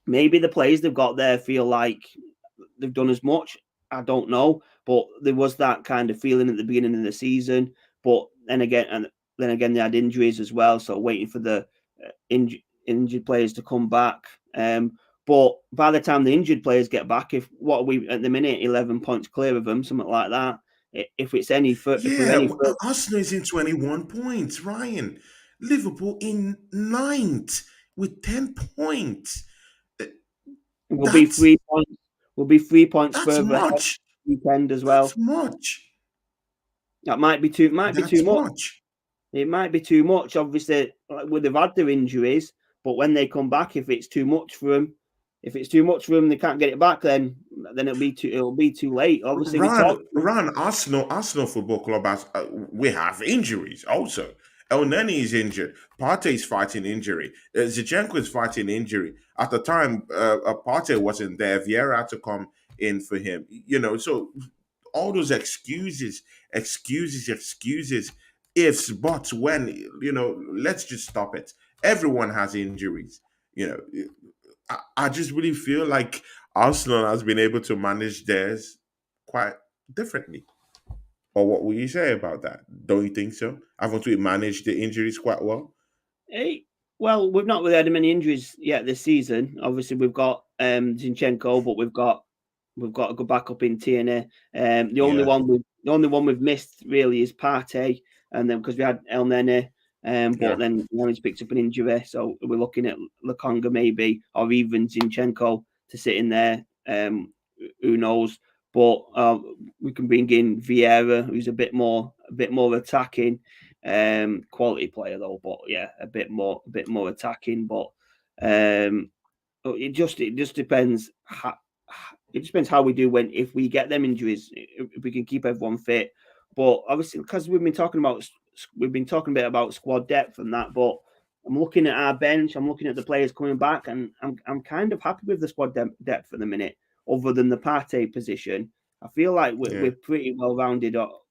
maybe the players they've got there feel like they've done as much. I don't know, but there was that kind of feeling at the beginning of the season. But then again, they had injuries as well. So waiting for the injured players to come back. But by the time the injured players get back, what are we at the minute, 11 points clear of them, something like that. If it's any further, Arsenal is in 21 points, Ryan. Liverpool in 9th with 10 points. We'll be 3 points. We'll be 3 points That's further ahead much. Weekend as well. That's much. That might be too. Might be too much. It might be too much. Obviously, they've had their injuries, but when they come back, if it's too much for them, they can't get it back. Then it'll be too late. Obviously, Arsenal Football Club we have injuries also. El Neni is injured. Partey is fighting injury. Zinchenko is fighting injury. At the time, Partey wasn't there. Vieira had to come in for him. So all those excuses, ifs, buts, when, let's just stop it. Everyone has injuries. I just really feel like Arsenal has been able to manage theirs quite differently. Or what will you say about that? Don't you think so? Haven't we managed the injuries quite well? Well, we've not really had many injuries yet this season. Obviously, we've got Zinchenko, but we've got a good backup in Tierney. The only one we've missed really is Partey, and then because we had El Nene, but then he's picked up an injury, so we're looking at Lokonga maybe, or even Zinchenko to sit in there. Who knows? But we can bring in Vieira, who's a bit more attacking, quality player though. But yeah, a bit more attacking. But it just depends. It depends how we do if we get them injuries, if we can keep everyone fit. But obviously, because we've been talking a bit about squad depth and that. But I'm looking at our bench. I'm looking at the players coming back, and I'm kind of happy with the squad depth at the minute. Other than the Partey position, I feel like we're pretty well rounded up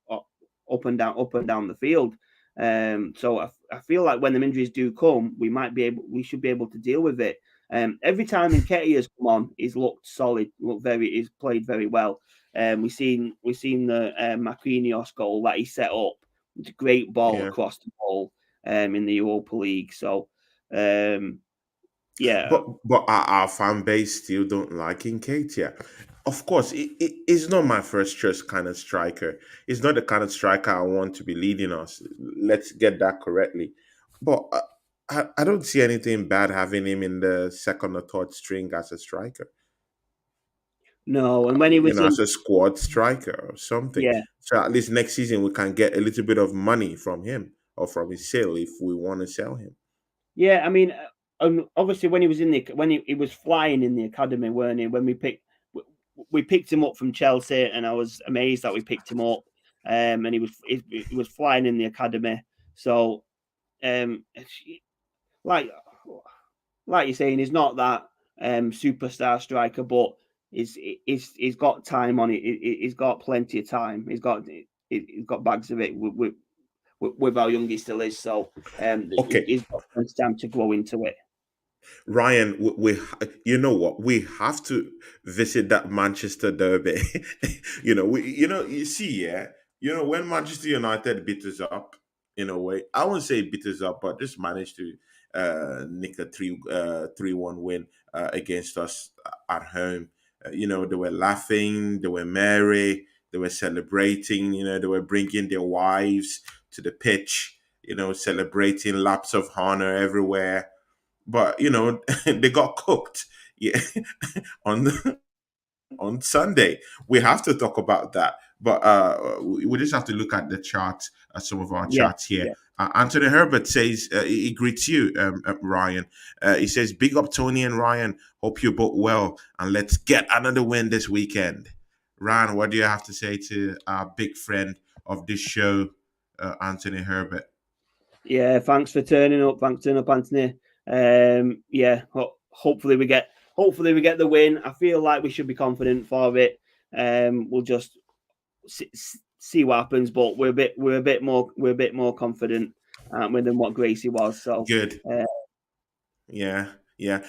and down the field. So I feel like when the injuries do come, we should be able to deal with it. Every time Nketiah has come on, he's looked solid. He's played very well. We've seen the Marquinhos goal that he set up. It's a great ball across the ball in the Europa League. So but our fan base still don't like Nketiah. Of course, it's not my first choice kind of striker. It's not the kind of striker I want to be leading us. Let's get that correctly. But I don't see anything bad having him in the second or third string as a striker. No, and when he was as a squad striker or something. Yeah. So at least next season we can get a little bit of money from him or from his sale if we want to sell him. Yeah, I mean, obviously when he was when he was flying in the academy, weren't he? When we picked him up from Chelsea, and I was amazed that we picked him up. And he was flying in the academy. So, like you're saying, he's not that superstar striker, but he's got time on it. He's got plenty of time. He's got bags of it with how young he still is. So, he's got plenty of time to grow into it. Ryan, we you know what? We have to visit that Manchester derby. You see, when Manchester United beat us up, in a way, I won't say beat us up, but just managed to nick a 3-1 win against us at home. They were laughing, they were merry, they were celebrating. They were bringing their wives to the pitch. Celebrating laps of honor everywhere. But they got cooked. Yeah, on Sunday. We have to talk about that. But we just have to look at the charts, some of our Yeah, charts here. yeah, Anthony Herbert says he greets you, Ryan. He says, "Big up Tony and Ryan. Hope you both well, and let's get another win this weekend." Ryan, what do you have to say to our big friend of this show, Anthony Herbert? yeah. Thanks for turning up. Thanks for turning up, Anthony. Yeah. Hopefully we get the win. I feel like we should be confident for it. We'll just see what happens, but we're a bit more confident than what Gracie was. So Good. uh, Yeah, yeah.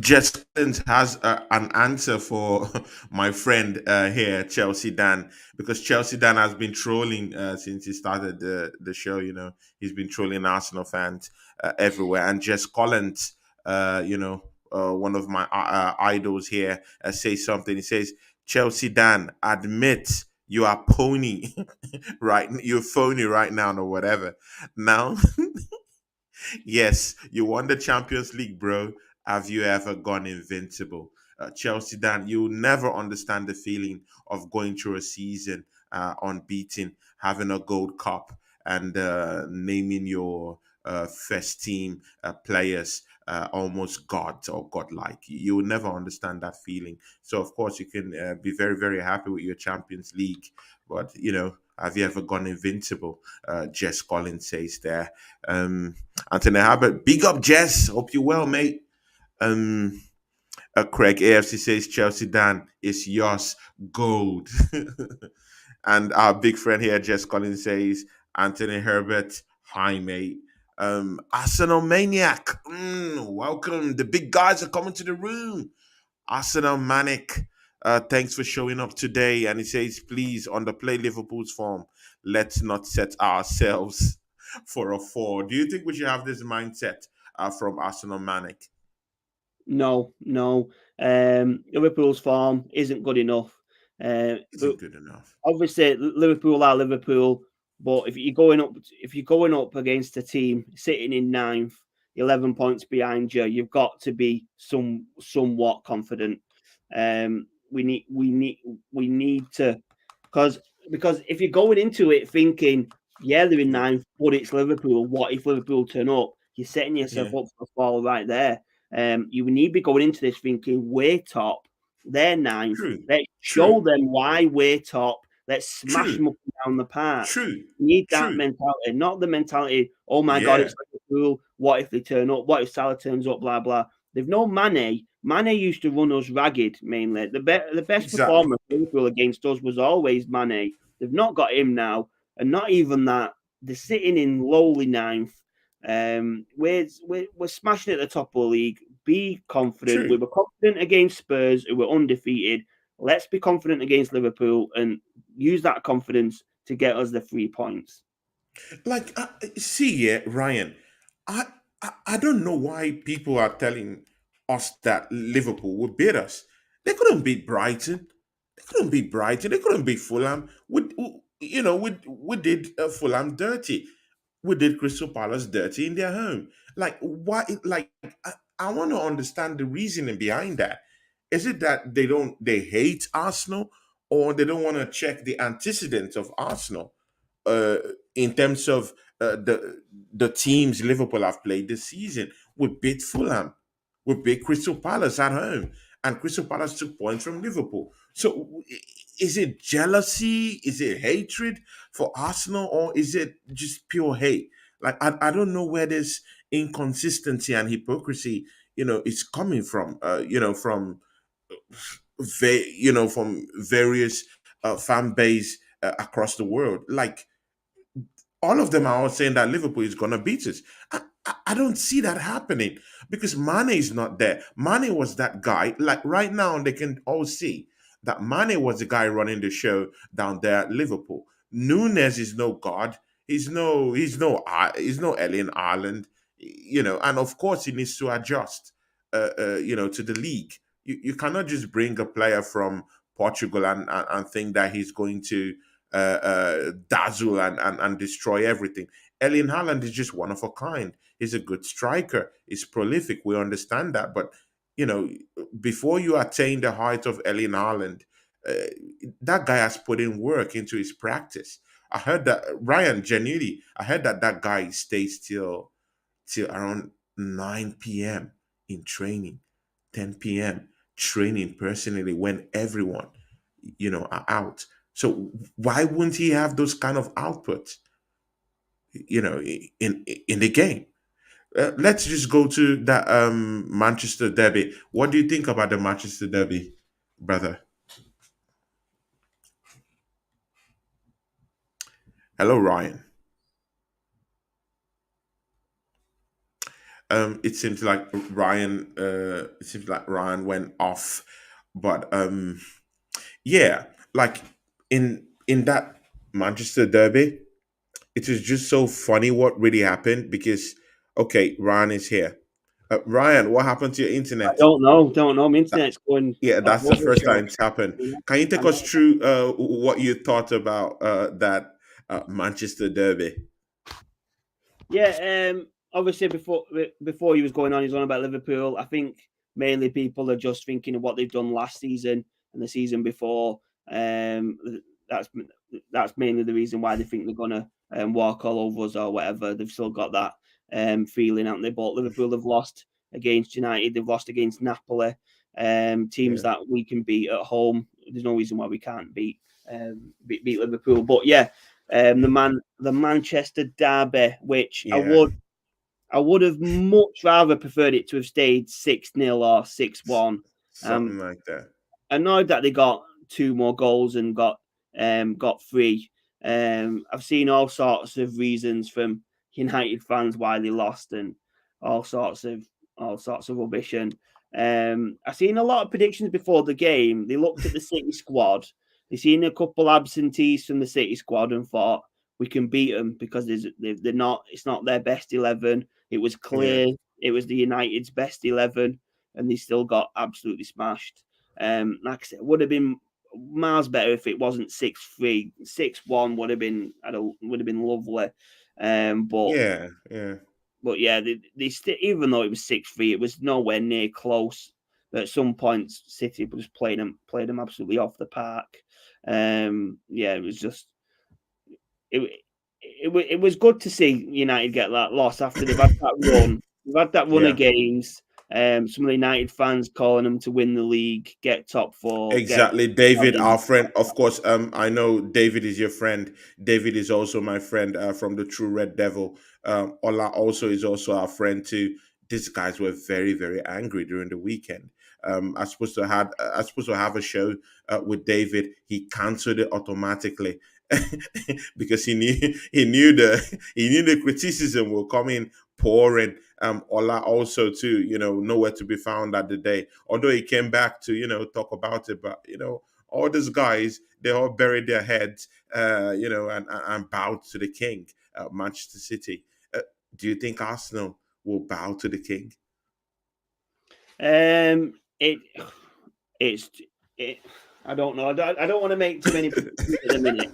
Jess Collins has an answer for my friend here, Chelsea Dan, because Chelsea Dan has been trolling since he started the show. He's been trolling Arsenal fans everywhere. And Jess Collins, one of my idols here, says something. He says, "Chelsea Dan, admit you are pony, right? You're phony right now, or whatever. Now." Yes, you won the Champions League, bro. Have you ever gone invincible? Chelsea Dan, you'll never understand the feeling of going through a season unbeaten, having a gold cup, and naming your first team players almost gods or godlike. You will never understand that feeling. So, of course, you can be very, very happy with your Champions League. But, have you ever gone invincible? Jess Collins says there. Anthony Habert, big up, Jess. Hope you well, mate. Um, Craig AFC says Chelsea Dan is yours, gold. And our big friend here, Jess Collins says Anthony Herbert, hi, mate. Arsenal Maniac, welcome. The big guys are coming to the room. Arsenal Manic, thanks for showing up today. And he says, please, underplay Liverpool's form. Let's not set ourselves for a fall. Do you think we should have this mindset from Arsenal Manic? no, no. Liverpool's form isn't good enough. But Isn't good enough. obviously Liverpool are Liverpool, but if you're going up against a team sitting in ninth, 11 points behind you, you've got to be somewhat confident. We need to because if you're going into it thinking, yeah, they're in Yeah, ninth, but it's Liverpool. What if Liverpool turn up? You're setting yourself yeah. up for a fall right there. You need to be going into this thinking we're top, they're ninth. True, Let's show true, them why we're top. Let's smash true, them up and down the park. true, You need that true. mentality, not the mentality, oh my God, Yeah, it's Liverpool. What if they turn up? What if Salah turns up? Blah, blah. They've no Mane. Mane used to run us ragged, mainly. The best exactly. performer for Liverpool against us was always Mane. They've not got him now. And not even that. They're sitting in lowly ninth. We're smashing at the top of the league. Be confident. We True. were confident against Spurs, who were undefeated. Let's be confident against Liverpool and use that confidence to get us the 3 points. Like, see, yeah, Ryan, I, I don't know why people are telling us that Liverpool would beat us. They couldn't beat Brighton. They couldn't beat Brighton. They couldn't beat Fulham. We did Fulham dirty. We did Crystal Palace dirty in their home. Like, why? Like, I want to understand the reasoning behind that. Is it that they hate Arsenal, or they don't want to check the antecedents of Arsenal? uh, in terms of the teams Liverpool have played this season. We beat Fulham, we beat Crystal Palace at home, and Crystal Palace took points from Liverpool. So is it jealousy? Is it hatred for Arsenal, or is it just pure hate? Like I don't know where this inconsistency and hypocrisy, is coming from. From various fan base across the world. Like all of them are all saying that Liverpool is going to beat us. I don't see that happening because Mane is not there. Mane was that guy. Like right now, they can all see that Mane was the guy running the show down there at Liverpool. Nunes is no god. He's no Ellen Ireland. And of course he needs to adjust. To the league. You cannot just bring a player from Portugal and think that he's going to dazzle and destroy everything. Erling Haaland is just one of a kind. He's a good striker. He's prolific. We understand that. But, you know, before you attain the height of Erling Haaland, That guy has put in work into his practice. I heard that Ryan genuinely. I heard that that guy stays till around 9 p.m. in training, 10 p.m. training personally when everyone, are out. So why wouldn't he have those kind of output, in the game? Let's just go to that Manchester derby. What do you think about the Manchester derby, brother? Hello, Ryan. It seems like Ryan. It seems like Ryan went off, but yeah, like in that Manchester derby, it was just so funny what really happened because okay, Ryan is here. Ryan, what happened to your I internet? don't know. My That- internet's going yeah, off that's the first rubbish. time it's happened. Can you I take us know. through what you thought about that Manchester derby? Yeah, obviously before he was going on, he's on about Liverpool. I think mainly people are just thinking of what they've done last season and the season before. Um, that's that's mainly the reason why they think they're gonna walk all over us or whatever. They've still got that feeling, haven't they? But Liverpool have lost against United. They've lost against Napoli. Teams Yeah, that we can beat at home. There's no reason why we can't beat Liverpool. But yeah, the Manchester derby, which yeah, I would have much rather preferred it to have stayed 6-0 or 6-1. something Um, like that. Annoyed that they got two more goals and got three. I've seen all sorts of reasons from United fans why they lost and all sorts of rubbish. And I've seen a lot of predictions before the game. They looked at the City squad. They seen a couple absentees from the City squad and thought we can beat them because they're not. It's not their best 11. It was Yeah, clear it was the United's best 11, and they still got absolutely smashed. Like I said, it would have been miles better if it wasn't 6-3. 6-1 would have been lovely. Um, but yeah, yeah. yeah, even though it was 6-3, it was nowhere near close. At some points, City was playing them absolutely off the park. Yeah, it was just it. It was good to see United get that loss after they've had that run. They've had that run of Yeah. games. Some of the United fans calling them to win the league, get top four, get Exactly, David, our friend. Of course, I know David is your friend. David is also my friend from the True Red Devil. Ola also is also our friend too. These guys were very, very angry during the weekend. I supposed to have a show with David. He cancelled it automatically because he knew the criticism will come in pouring. Ola also too, nowhere to be found at the day. Although he came back to talk about it, but all these guys they all buried their heads, and bowed to the king, Manchester City. Do you think Arsenal will bow to the king? It it's it. I don't know. I don't want to make too many predictions at the minute.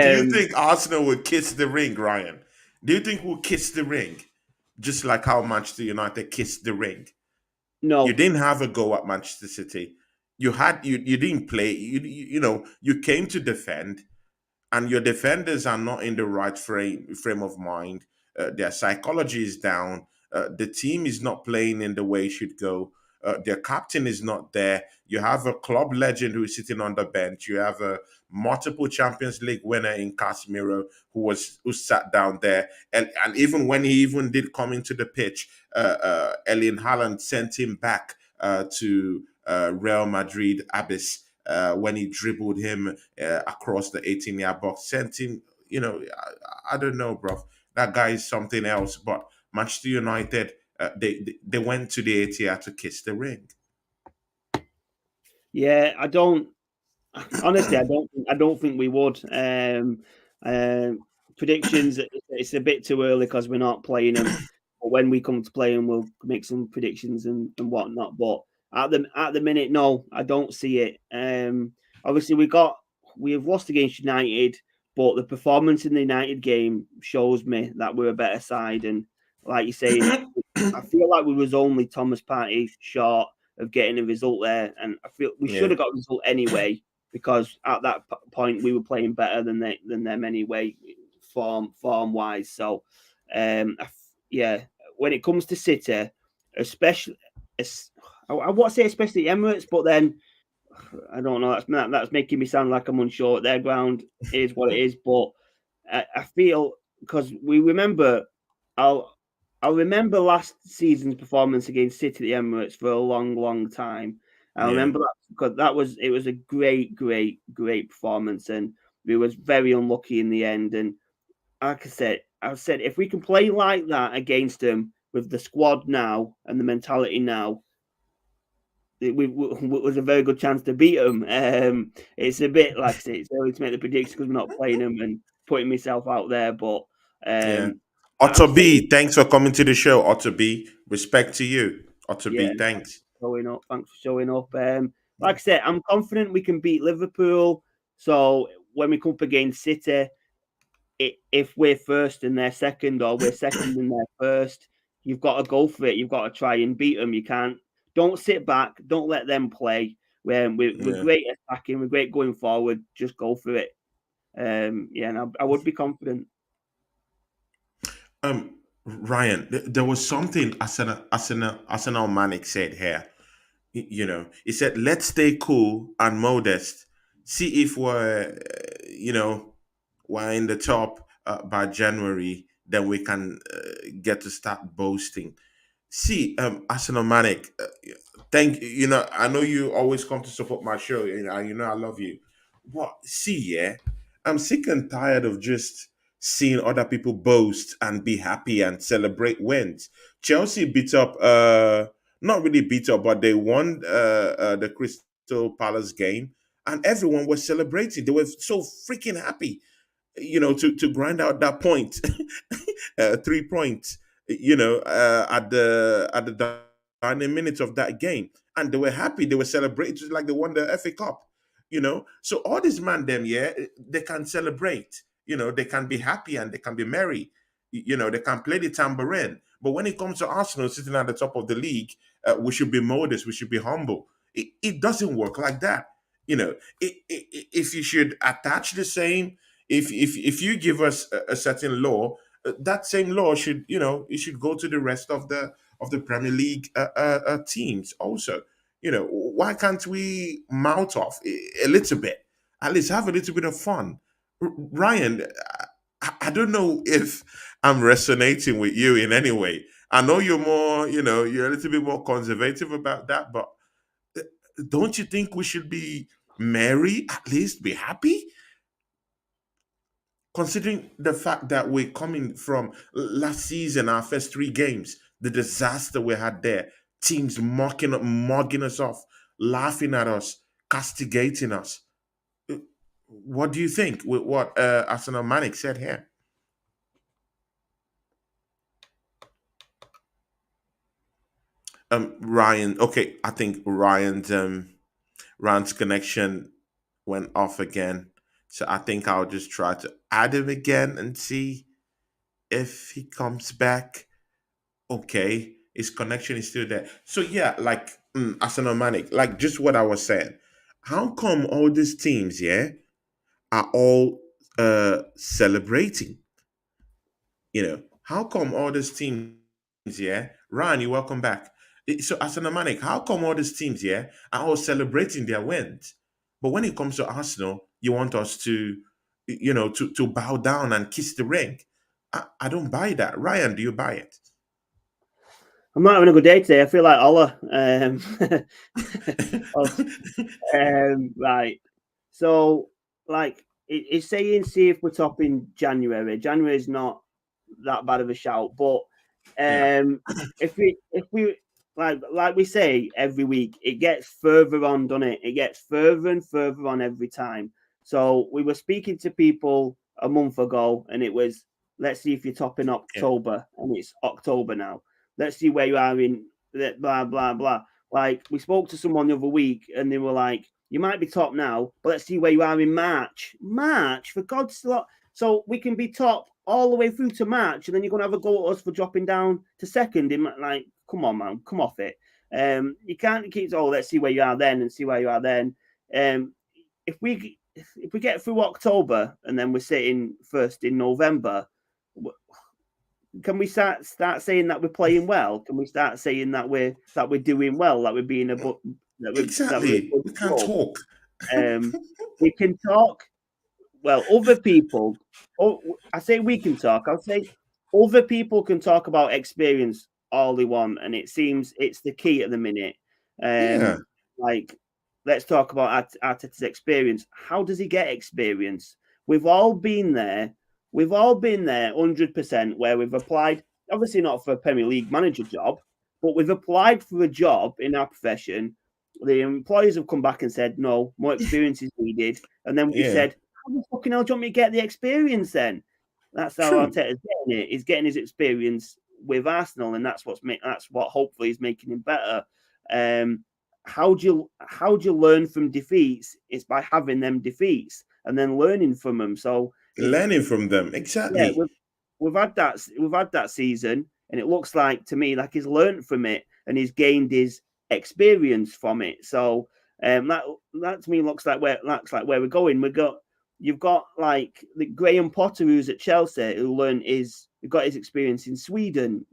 Do you Um, think Arsenal will kiss the ring, Ryan? Do you think we'll kiss the ring, just like how Manchester United kissed the ring? You no. didn't have a go at Manchester City. You didn't play. You came to defend, and your defenders are not in the right frame of mind. Their psychology is down. The team is not playing in the way it should go. Their captain is not there. You have a club legend who is sitting on the bench. You have a multiple Champions League winner in Casemiro who sat down there. And even when he even did come into the pitch, Erling Haaland sent him back to Real Madrid abyss when he dribbled him across the 18-yard box, sent him. I don't know, bro. That guy is something else. But Manchester United, they went to the ATR to kiss the ring. Yeah, I don't. Honestly, I don't think we would. Predictions. It's a bit too early because we're not playing them. But when we come to play them, we'll make some predictions and whatnot. But at the minute, no, I don't see it. Obviously, we have lost against United, but the performance in the United game shows me that we're a better side. And like you're saying, I feel like we was only Thomas Partey short of getting a result there, and I feel we should Yeah, have got a result anyway. because at that point we were playing better than them anyway, form wise. So, yeah, when it comes to City, especially, I want to say especially Emirates, but then I don't know. That's making me sound like I'm unsure. Their ground is what it is, but I feel because we remember, I'll remember last season's performance against City at the Emirates for a long time. I remember that because it was a great performance, and we was very unlucky in the end. And like I said if we can play like that against them with the squad now and the mentality now, it was a very good chance to beat them. It's a bit like I say, it's early to make the prediction because we're not playing them and putting myself out there. But Yeah. I'm Otto saying, B, thanks for coming to the show. Otto B, respect to you. Otto yeah, B, thanks. showing up. Thanks for showing up. Like I said, I'm confident we can beat Liverpool. So when we come up against City, if we're first and they're second, or we're second and they're first, you've got to go for it. You've got to try and beat them. You can't. Don't sit back. Don't let them play. We're Yeah. great attacking. We're great going forward. Just go for it. Yeah, and I would be confident. Ryan, there was something Arsenal Manic said here. He said, "Let's stay cool and modest. See if we're in the top by January, then we can get to start boasting." See, Arsenal Manic, thank you. I know you always come to support my show, and I love you. What? See, yeah, I'm sick and tired of just seeing other people boast and be happy and celebrate wins. Chelsea beat up, not really beat up, but they won the Crystal Palace game, and everyone was celebrating. They were so freaking happy, to grind out that point, 3 points, at the dying minutes of that game, and they were happy. They were celebrating just like they won the FA Cup. So all these man them, yeah, they can celebrate. They can be happy and they can be merry. They can play the tambourine. But when it comes to Arsenal sitting at the top of the league, we should be modest. We should be humble. It doesn't work like that. If you should attach the same, if you give us a certain law, that same law should it should go to the rest of the Premier League teams also. Why can't we mount off a little bit, at least have a little bit of fun? Ryan, I don't know if I'm resonating with you in any way. I know you're more, you're a little bit more conservative about that, but don't you think we should be merry, at least be happy? Considering the fact that we're coming from last season, our first 3 games, the disaster we had there, teams mugging us off, laughing at us, castigating us. What do you think with what Arsenal Manic said here? Ryan, okay, I think Ryan's connection went off again. So I think I'll just try to add him again and see if he comes back. Okay, his connection is still there. So yeah, like Arsenal Manic, like just what I was saying. How come all these teams, yeah, are all celebrating? How come all these teams, yeah? Ryan, you welcome back. So Arsenal Manic, how come all these teams, yeah, are all celebrating their wins? But when it comes to Arsenal, you want us to, to bow down and kiss the ring. I don't buy that. Ryan, do you buy it? I'm not having a good day today. I feel like Ola. Right. So, like, it's saying, see if we're top in January. January is not that bad of a shout, but Yeah. if we like we say every week, it gets further on, doesn't it? It gets further and further on every time. So we were speaking to people a month ago, and it was, let's see if you're top in October, and it's October now. Let's see where you are in blah blah blah. Like, we spoke to someone the other week, and they were like, you might be top now, but let's see where you are in March. March, for God's sake. So we can be top all the way through to March, and then you're going to have a go at us for dropping down to second. Like, come on, man, come off it. You can't keep, let's see where you are then and see where you are then. if we get through October and then we're sitting first in November, can we start saying that we're playing well? Can we start saying that we're doing well? That we're being that we're a Exactly. good We can't club? talk. We can talk. Well, other people. Oh, I say we can talk. I'll say other people can talk about experience all they want, and it seems it's the key at the minute. Yeah. Like, let's talk about Arteta's experience. How does he get experience? We've all been there. We've all been there 100% where we've applied, obviously not for a Premier League manager job, but we've applied for a job in our profession. The employers have come back and said, no, more experience is needed. And then we Yeah. said, how the fucking hell do you want me to get the experience then? That's how True. Arteta's getting it. He's getting his experience with Arsenal, and that's what hopefully is making him better. How do you learn from defeats? It's by having them defeats and then learning from them. So Learning from them. yeah, Exactly. we've had that season, and it looks like to me like he's learned from it and he's gained his experience from it. So that to me looks like where we're going. You've got like the Graham Potter who's at Chelsea who got his experience in Sweden.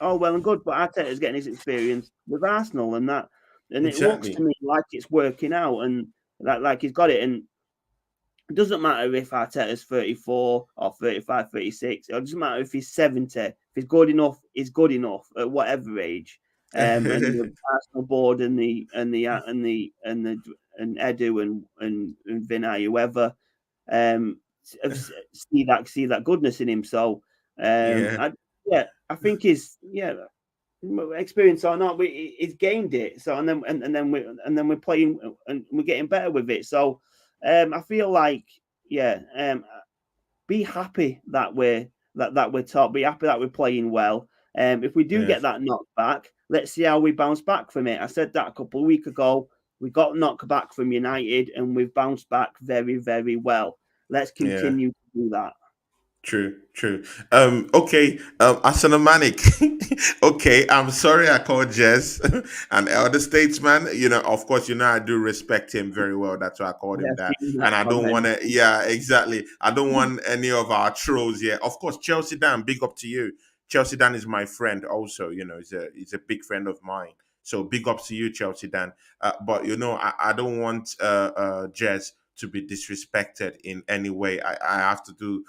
Oh well and good, but Arteta's getting his experience with Arsenal and it looks to Exactly. me like it's working out and like he's got it. And it doesn't matter if Arteta's 34 or 35, 36. It doesn't matter if he's 70. If he's good enough, he's good enough at whatever age. And the Arsenal board and Edu and Vinay, whoever, see that goodness in him. So Yeah. I think experience or not, he's gained it. So and then we're playing and we're getting better with it. So I feel like be happy that we're top. Be happy that we're playing well. If we do Yeah. get that knocked back, let's see how we bounce back from it. I said that a couple of weeks ago. We got knocked back from United, and we've bounced back very, very well. Let's Yeah. continue to do that. True, true. Okay, Asanomatic. Okay, I'm sorry I called Jess an elder statesman. Of course, I do respect him very well. That's why I called Yeah, him that. seeing that And I don't want comment. to, yeah, exactly. I don't want any of our trolls here. Of course, Chelsea Dan, big up to you. Chelsea Dan is my friend also, he's a big friend of mine. So big ups to you, Chelsea Dan. But, I don't want Jess to be disrespected in any way. I have to do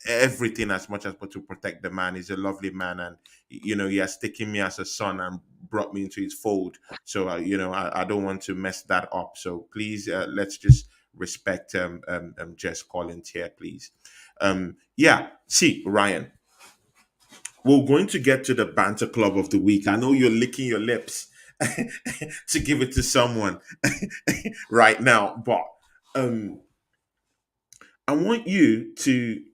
everything as much as possible to protect the man. He's a lovely man, and he has taken me as a son and brought me into his fold. So I don't want to mess that up. So please, let's just respect Jess Collins here, please. Yeah. See, Ryan, we're going to get to the Banter Club of the week. I know you're licking your lips to give it to someone right now, but I want you to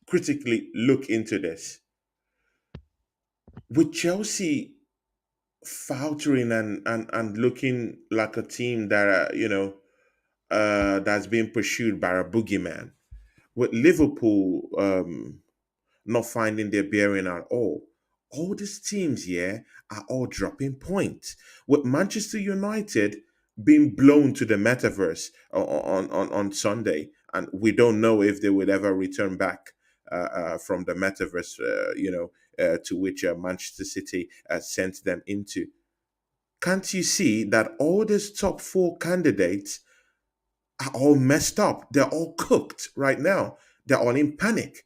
critically look into this. With Chelsea faltering and looking like a team that that's being pursued by a boogeyman, with Liverpool not finding their bearing at all these teams here are all dropping points. With Manchester United being blown to the metaverse on Sunday, and we don't know if they will ever return back from the metaverse, to which Manchester City sent them into. Can't you see that all these top four candidates are all messed up? They're all cooked right now. They're all in panic.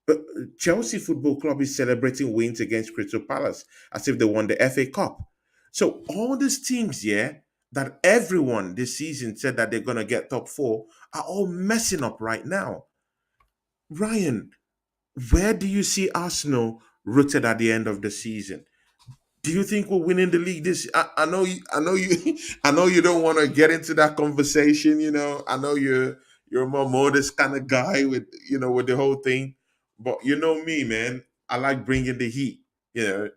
But Chelsea Football Club is celebrating wins against Crystal Palace as if they won the FA Cup. So all these teams, that everyone this season said that they're gonna get top four are all messing up right now. Ryan, where do you see Arsenal rooted at the end of the season? Do you think we're winning the league this? I know you. I know you. I know you don't want to get into that conversation. I know you're a more modest kind of guy with the whole thing. But you know me, man. I like bringing the heat. Yeah,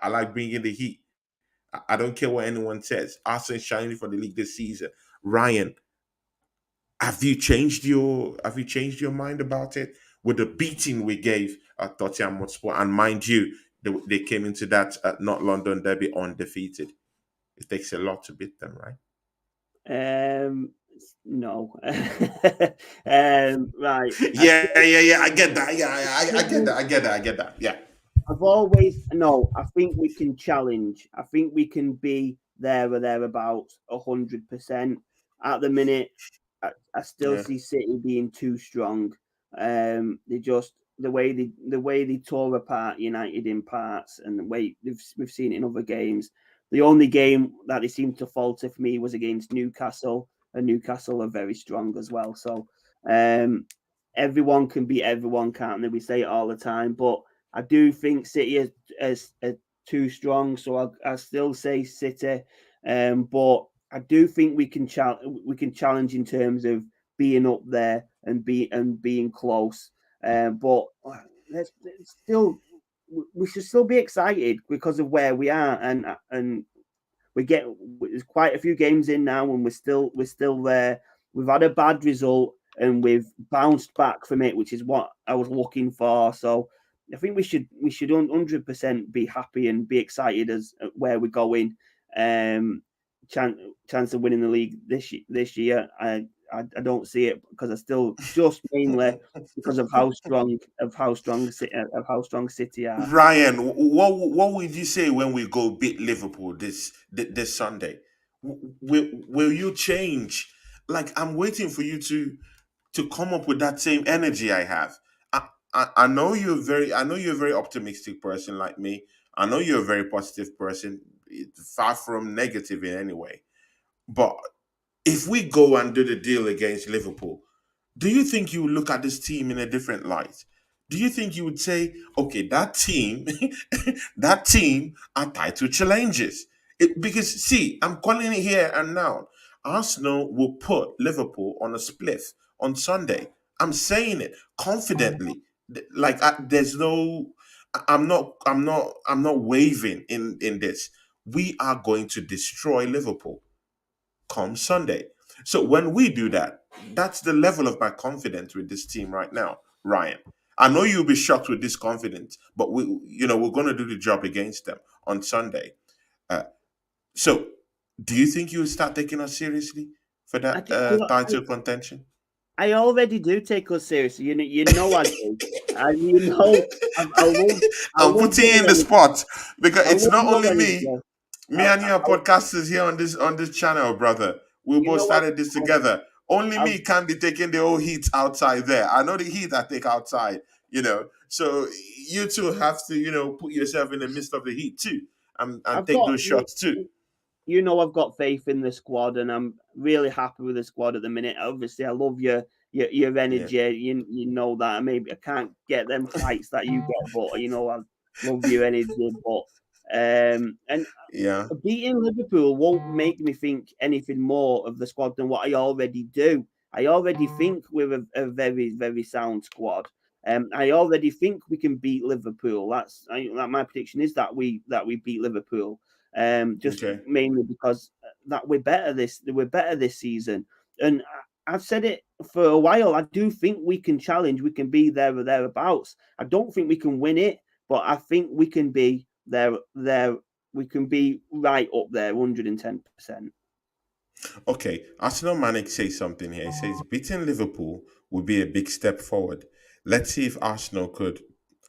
I like bringing the heat. I don't care what anyone says. Arsenal is shining for the league this season. Ryan, have you changed your mind about it with the beating we gave Tottenham Hotspur? And mind you, they came into that not London derby undefeated. It takes a lot to beat them, right? No. Right. Yeah, yeah, yeah. I get that. Yeah, I get that. I get that. I get that. Yeah. I've always no. I think we can challenge. I think we can be there or thereabouts 100%. At the minute, I still Yeah. see City being too strong. They just the way they tore apart United in parts, and the way we've seen it in other games. The only game that they seemed to falter for me was against Newcastle, and Newcastle are very strong as well. So um, everyone can beat everyone, can't they? We say it all the time, but I do think City is too strong, so I still say City. But I do think we can challenge in terms of being up there and being close. But let's still we should still be excited because of where we are, and we get there's quite a few games in now, and we're still there. We've had a bad result, and we've bounced back from it, which is what I was looking for. So I think we should 100% be happy and be excited as where we're going. Um, chance of winning the league this year, I don't see it because I still just mainly because of how strong City are. Ryan, what would you say when we go beat Liverpool this Sunday? Will you change? Like, I'm waiting for you to come up with that same energy I have. I know you're a very optimistic person like me. I know you're a very positive person, far from negative in any way. But if we go and do the deal against Liverpool, do you think you would look at this team in a different light? Do you think you would say, okay, that team, that team are title challengers? Because see, I'm calling it here and now. Arsenal will put Liverpool on a spliff on Sunday. I'm saying it confidently. Like there's no, I'm not waving in this. We are going to destroy Liverpool come Sunday. So when we do that, that's the level of my confidence with this team right now, Ryan. I know you'll be shocked with this confidence, but we're going to do the job against them on Sunday. Uh, so, do you think you'll start taking us seriously for I, that do- title contention? I already do take us seriously. You know I do. And I I'm love putting you in your the energy. spot because I it's love not your only energy. me. I, Me and I, you are I, podcasters here on this channel, brother. We you both know what? started this together. Only I've me can't be taking the whole heat outside there. I know the heat I take outside. So you two have to, put yourself in the midst of the heat too, and I've take got those shots too. I've got faith in the squad, and I'm really happy with the squad at the minute. Obviously, I love your Yeah, energy. You know that. Maybe I can't get them fights that you get, but I love your energy. But and yeah. beating Liverpool won't make me think anything more of the squad than what I already do. I already think we're a very, very sound squad. I already think we can beat Liverpool. My prediction is that we beat Liverpool. Just Okay. mainly because that we're better this season. And I've said it for a while. I do think we can challenge. We can be there or thereabouts. I don't think we can win it, but I think we can be there. We can be right up there, 110%. Okay, Arsenal Manic says something here. He says beating Liverpool would be a big step forward. Let's see if Arsenal could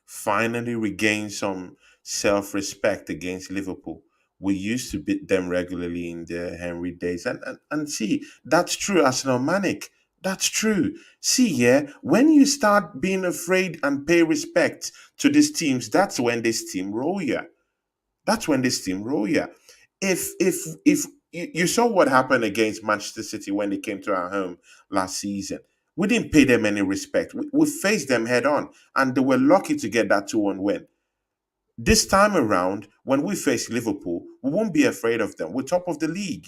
finally regain some self-respect against Liverpool. We used to beat them regularly in the Henry days. And see, that's true, Arsenal Manic. That's true. See, yeah, when you start being afraid and pay respect to these teams, that's when this team roll you. That's when this team roll yeah. If you saw what happened against Manchester City when they came to our home last season, we didn't pay them any respect. We faced them head on, and they were lucky to get that 2-1 win. This time around, when we face Liverpool, we won't be afraid of them. We're top of the league.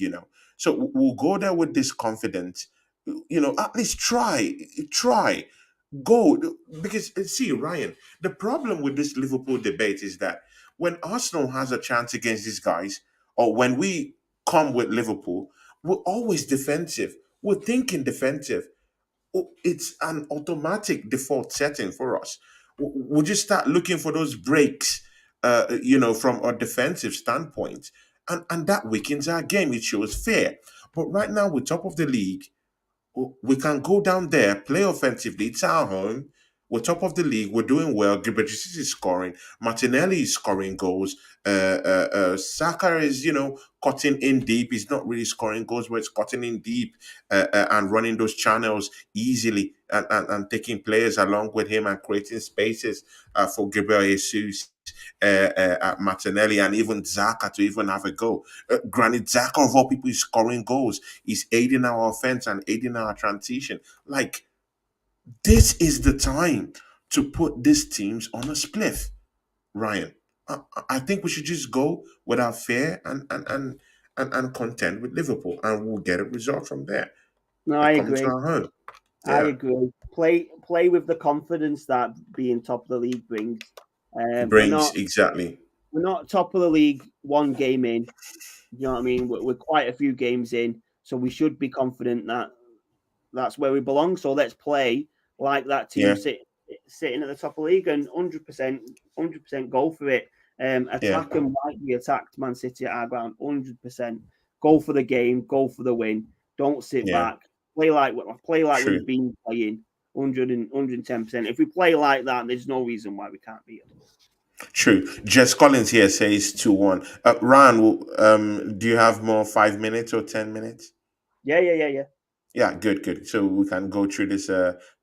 So we'll go there with this confidence. At least try, go because see, Ryan. The problem with this Liverpool debate is that when Arsenal has a chance against these guys, or when we come with Liverpool, we're always defensive. We're thinking defensive. It's an automatic default setting for us. We'll just start looking for those breaks, from a defensive standpoint, and that weakens our game. It shows fear. But right now, we're top of the league. We can go down there, play offensively. It's our home. We're top of the league. We're doing well. Gibberish is scoring. Martinelli is scoring goals. Saka is, cutting in deep. He's not really scoring goals, but it's cutting in deep and running those channels easily and taking players along with him and creating spaces for Gabriel Jesus, Martinelli, and even Zaka to even have a go. Granted, Zaka of all people is scoring goals. He's aiding our offense and aiding our transition. Like, this is the time to put these teams on a spliff, Ryan. I think we should just go without fear and contend with Liverpool, and we'll get a result from there. No, I Coming to agree. our home. I Yeah. agree. Play with the confidence that being top of the league brings. Brings exactly. We're not top of the league one game in. You know what I mean? We're quite a few games in, so we should be confident that that's where we belong. So let's play like that team Yeah. sitting at the top of the league and 100% go for it. Attack them like we attacked Man City at our ground, 100%. Go for the game, go for the win. Don't sit back. Play like True. we've been playing, 110%. If we play like that, there's no reason why we can't beat them. True. Jess Collins here says 2-1. Ryan, do you have more 5 minutes or 10 minutes? Yeah. Yeah, good. So we can go through this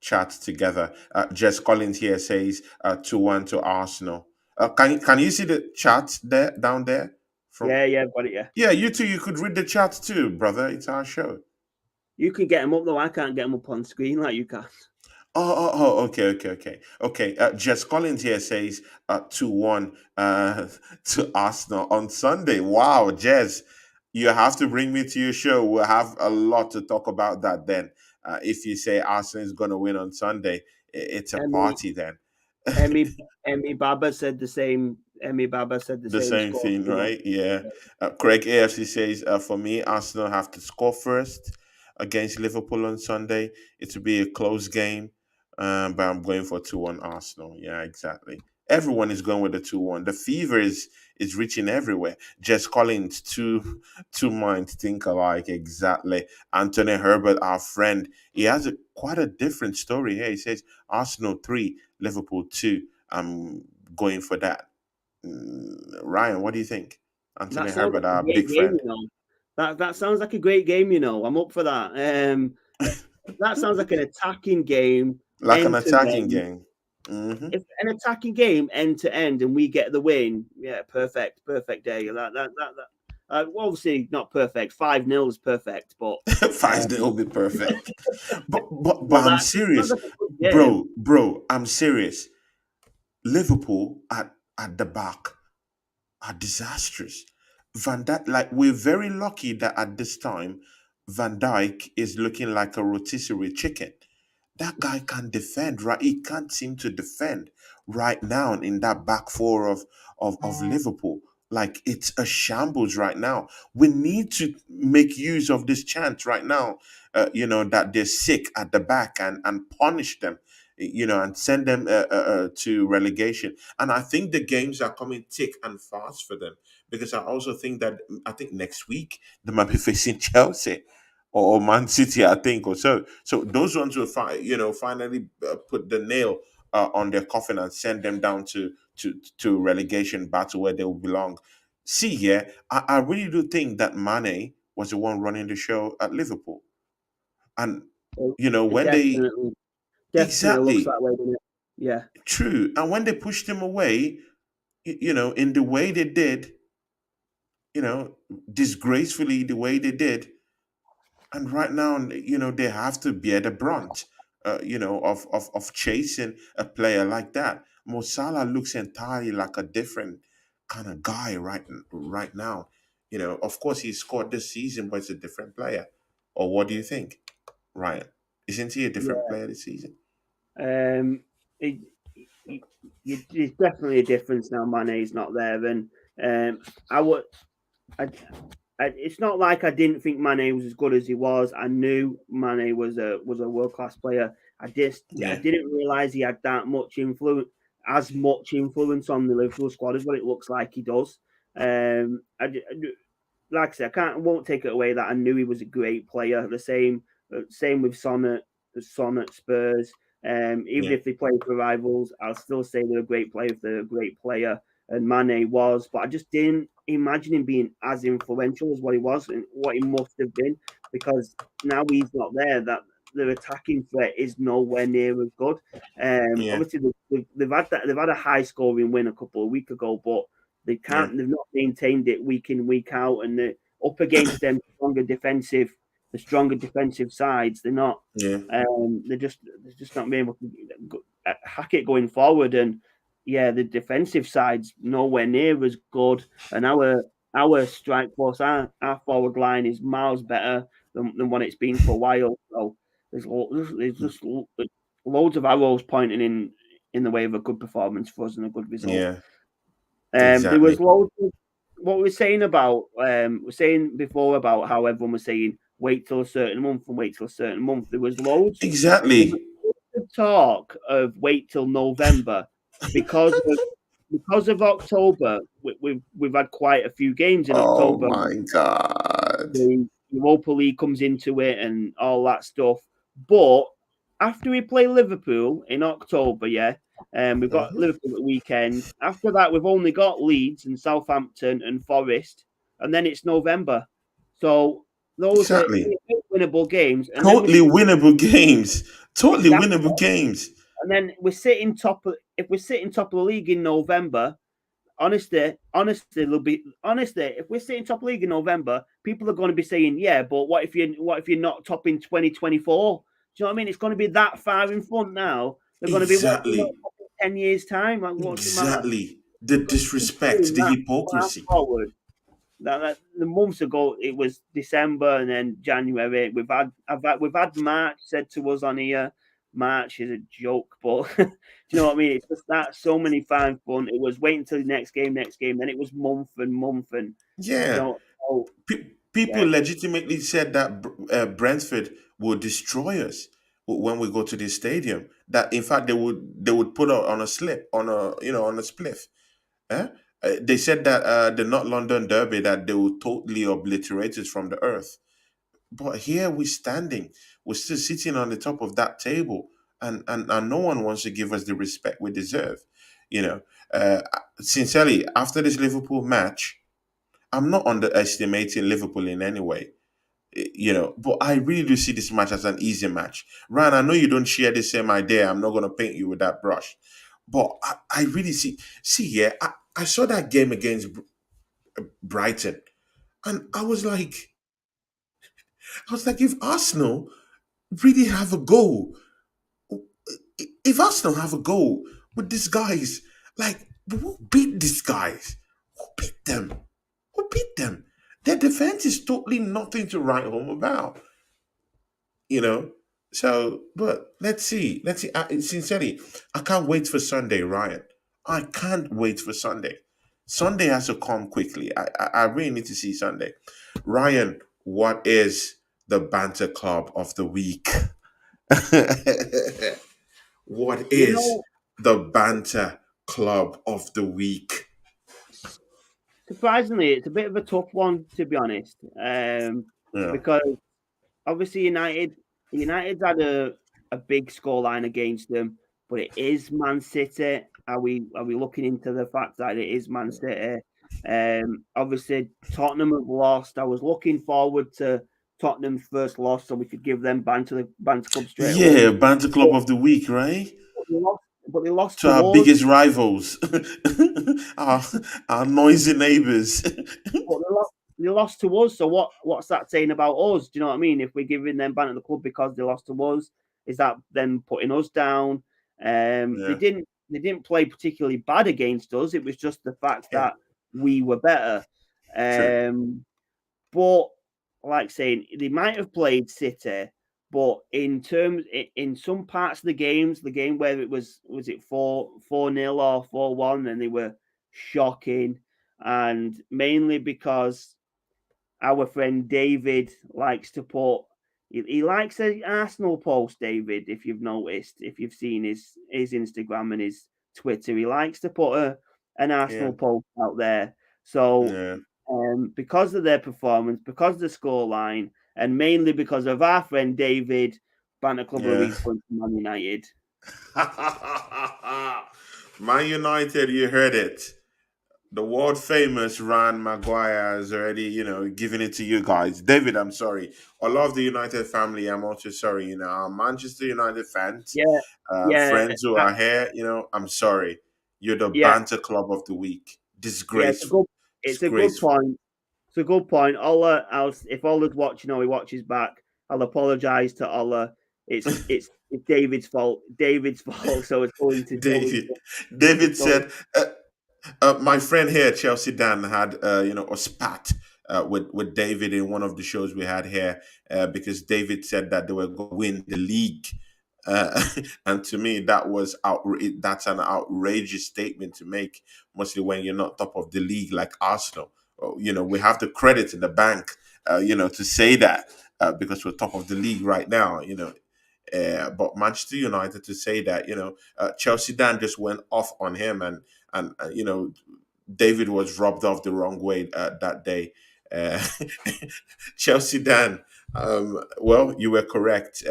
chat together. Jess Collins here says 2-1 to Arsenal. Can you see the chat there down there? Yeah, got it. Yeah, you too. You could read the chat too, brother. It's our show. You can get them up though. I can't get them up on screen like you can. Okay. Jess Collins here says 2-1 to Arsenal on Sunday. Wow, Jess, you have to bring me to your show. We'll have a lot to talk about that then. If you say Arsenal is going to win on Sunday, it's a party then. Emmy Baba said the same. The same score. thing, right? Yeah. Craig AFC says, for me, Arsenal have to score first against Liverpool on Sunday. It will be a close game, but I'm going for 2-1 Arsenal. Yeah, exactly. Everyone is going with the 2-1. The fever is reaching everywhere. Jess Collins, two minds think alike. Exactly. Anthony Herbert, our friend, he has quite a different story here. He says Arsenal 3, Liverpool 2. I'm going for that. Ryan, what do you think? Anthony That sounds Herbert, like a our great big game, friend. you know. That sounds like a great game, you know. I'm up for that. That sounds like an attacking game, Like an end to attacking end. game. Hmm. If an attacking game, end to end, and we get the win, yeah, perfect day. Obviously not perfect. 5-0 is perfect, but 5-0 will be perfect. But but I'm that sounds serious. like a good game. Bro, I'm serious. Liverpool at the back are disastrous. Van Dijk, like, we're very lucky that at this time, Van Dijk is looking like a rotisserie chicken. That guy can't defend, right? He can't seem to defend right now in that back four of Liverpool. Like, it's a shambles right now. We need to make use of this chance right now, that they're sick at the back and punish them, and send them to relegation. And I think the games are coming thick and fast for them, because I also think that I think next week they might be facing Chelsea or Man City, I think, or so. So those ones will finally put the nail on their coffin and send them down to relegation battle where they will belong. See, yeah, I really do think that Mane was the one running the show at Liverpool, and It when they definitely looks exactly that way, doesn't it? Yeah. true, and when they pushed him away, in the way they did, you know, disgracefully the way they did. And right now, they have to bear the brunt, of chasing a player like that. Mo Salah looks entirely like a different kind of guy right now. Of course, he scored this season, but it's a different player. Or what do you think, Ryan? Isn't he a different Yeah. player this season? It, there's definitely a difference now. Mane's not there, and I would. It's not like I didn't think Mane was as good as he was. I knew Mane was a world class player. I Yeah, didn't realize he had that much influence, on the Liverpool squad as what it looks like he does. like I said, I won't take it away that I knew he was a great player. The same with Son at Spurs. Even if they play for rivals, I'll still say they're a great player if they're a great player. And Mane was, but I just didn't imagine him being as influential as what he was and what he must have been, because now he's not there. That their attacking threat is nowhere near as good. Obviously they've had a high scoring win a couple of weeks ago, but they've not maintained it week in, week out, and they're up against them the stronger defensive sides. They're not. They're just not being able to hack it going forward. And the defensive side's nowhere near as good. And our strike force, our forward line is miles better than what it's been for a while. So there's just loads of arrows pointing in the way of a good performance for us and a good result. Yeah. Exactly. There was loads of what we're saying about we're saying before about how everyone was saying wait till a certain month and wait till a certain month. There was loads of talk of wait till November because of October. We've had quite a few games in October. Oh my God! The Europa League comes into it and all that stuff. But after we play Liverpool in October, we've got Liverpool at the weekend. After that, we've only got Leeds and Southampton and Forest, and then it's November. So those are winnable games. And totally winnable games. Totally winnable games. And then we're sitting top of. If we're sitting top of the league in November, honestly, if we're sitting top of the league in November, people are going to be saying, "Yeah, but what if you're not top in 2024?" Do you know what I mean? It's going to be that far in front now. They're going to be what, 10 years' time. Like, what's the matter? The disrespect, the hypocrisy. The months ago, it was December and then January. We've had March said to us on here. March is a joke, but do you know what I mean? It's just that so many fine fun. It was wait until the next game, then it was month and people legitimately said that Brentford would destroy us when we go to the stadium. That in fact they would put on a slip on a spliff. They said that the North London Derby that they would totally obliterate us from the earth. But here we're standing, we're still sitting on the top of that table, and no one wants to give us the respect we deserve. Sincerely, after this Liverpool match, I'm not underestimating Liverpool in any way. But I really do see this match as an easy match. Ryan, I know you don't share the same idea. I'm not going to paint you with that brush. But I really see here, I saw that game against Brighton, and I was like, if Arsenal really have a goal, if Arsenal have a goal with these guys, like, who beat these guys? Who beat them? Who beat them? Their defense is totally nothing to write home about. So, but let's see. Sincerely, I can't wait for Sunday, Ryan. I can't wait for Sunday. Sunday has to come quickly. I really need to see Sunday. Ryan, what is the Banter Club of the week? What is the Banter Club of the week? Surprisingly, it's a bit of a tough one, to be honest, because obviously United's had a big scoreline against them, but it is Man City. Are we looking into the fact that it is Man City? Obviously Tottenham have lost. I was looking forward to Tottenham's first loss so we could give them Banter Club straight away. Yeah, Banter Club of the week, right? But they lost to our biggest rivals, our noisy neighbours. They lost to us. So what's that saying about us? Do you know what I mean? If we're giving them Banter Club because they lost to us, is that them putting us down? They didn't play particularly bad against us. It was just the fact that we were better. But like saying, they might have played City, but in some parts of the game where it was it 4-0 or 4-1, and they were shocking, and mainly because our friend David likes to put. He likes an Arsenal post, David. If you've noticed, if you've seen his Instagram and his Twitter, he likes to put an Arsenal post out there. So because of their performance, because of the scoreline, and mainly because of our friend David, Banter Club, Yeah. he's going to Man United. Man United, you heard it. The world famous Maguire has already, given it to you guys. David, I'm sorry. All of the United family, I'm also sorry. Our Manchester United fans, Yeah, yeah, friends who are here, I'm sorry. You're the yeah, banter club of the week. yeah. Disgraceful. It's a good Disgraceful. point. It's a good point. I'll if Ola's watching or he watches back, I'll apologise to Ola. It's David's fault. David's fault. So it's going to David. it's David going. said, my friend here, Chelsea Dan, had a spat with David in one of the shows we had here because David said that they were going to win the league. And to me, that's an outrageous statement to make, mostly when you're not top of the league like Arsenal. We have the credit in the bank, to say that because we're top of the league right now. But Manchester United to say that, Chelsea Dan just went off on him, and David was rubbed off the wrong way that day. Uh, Chelsea Dan, well, you were correct.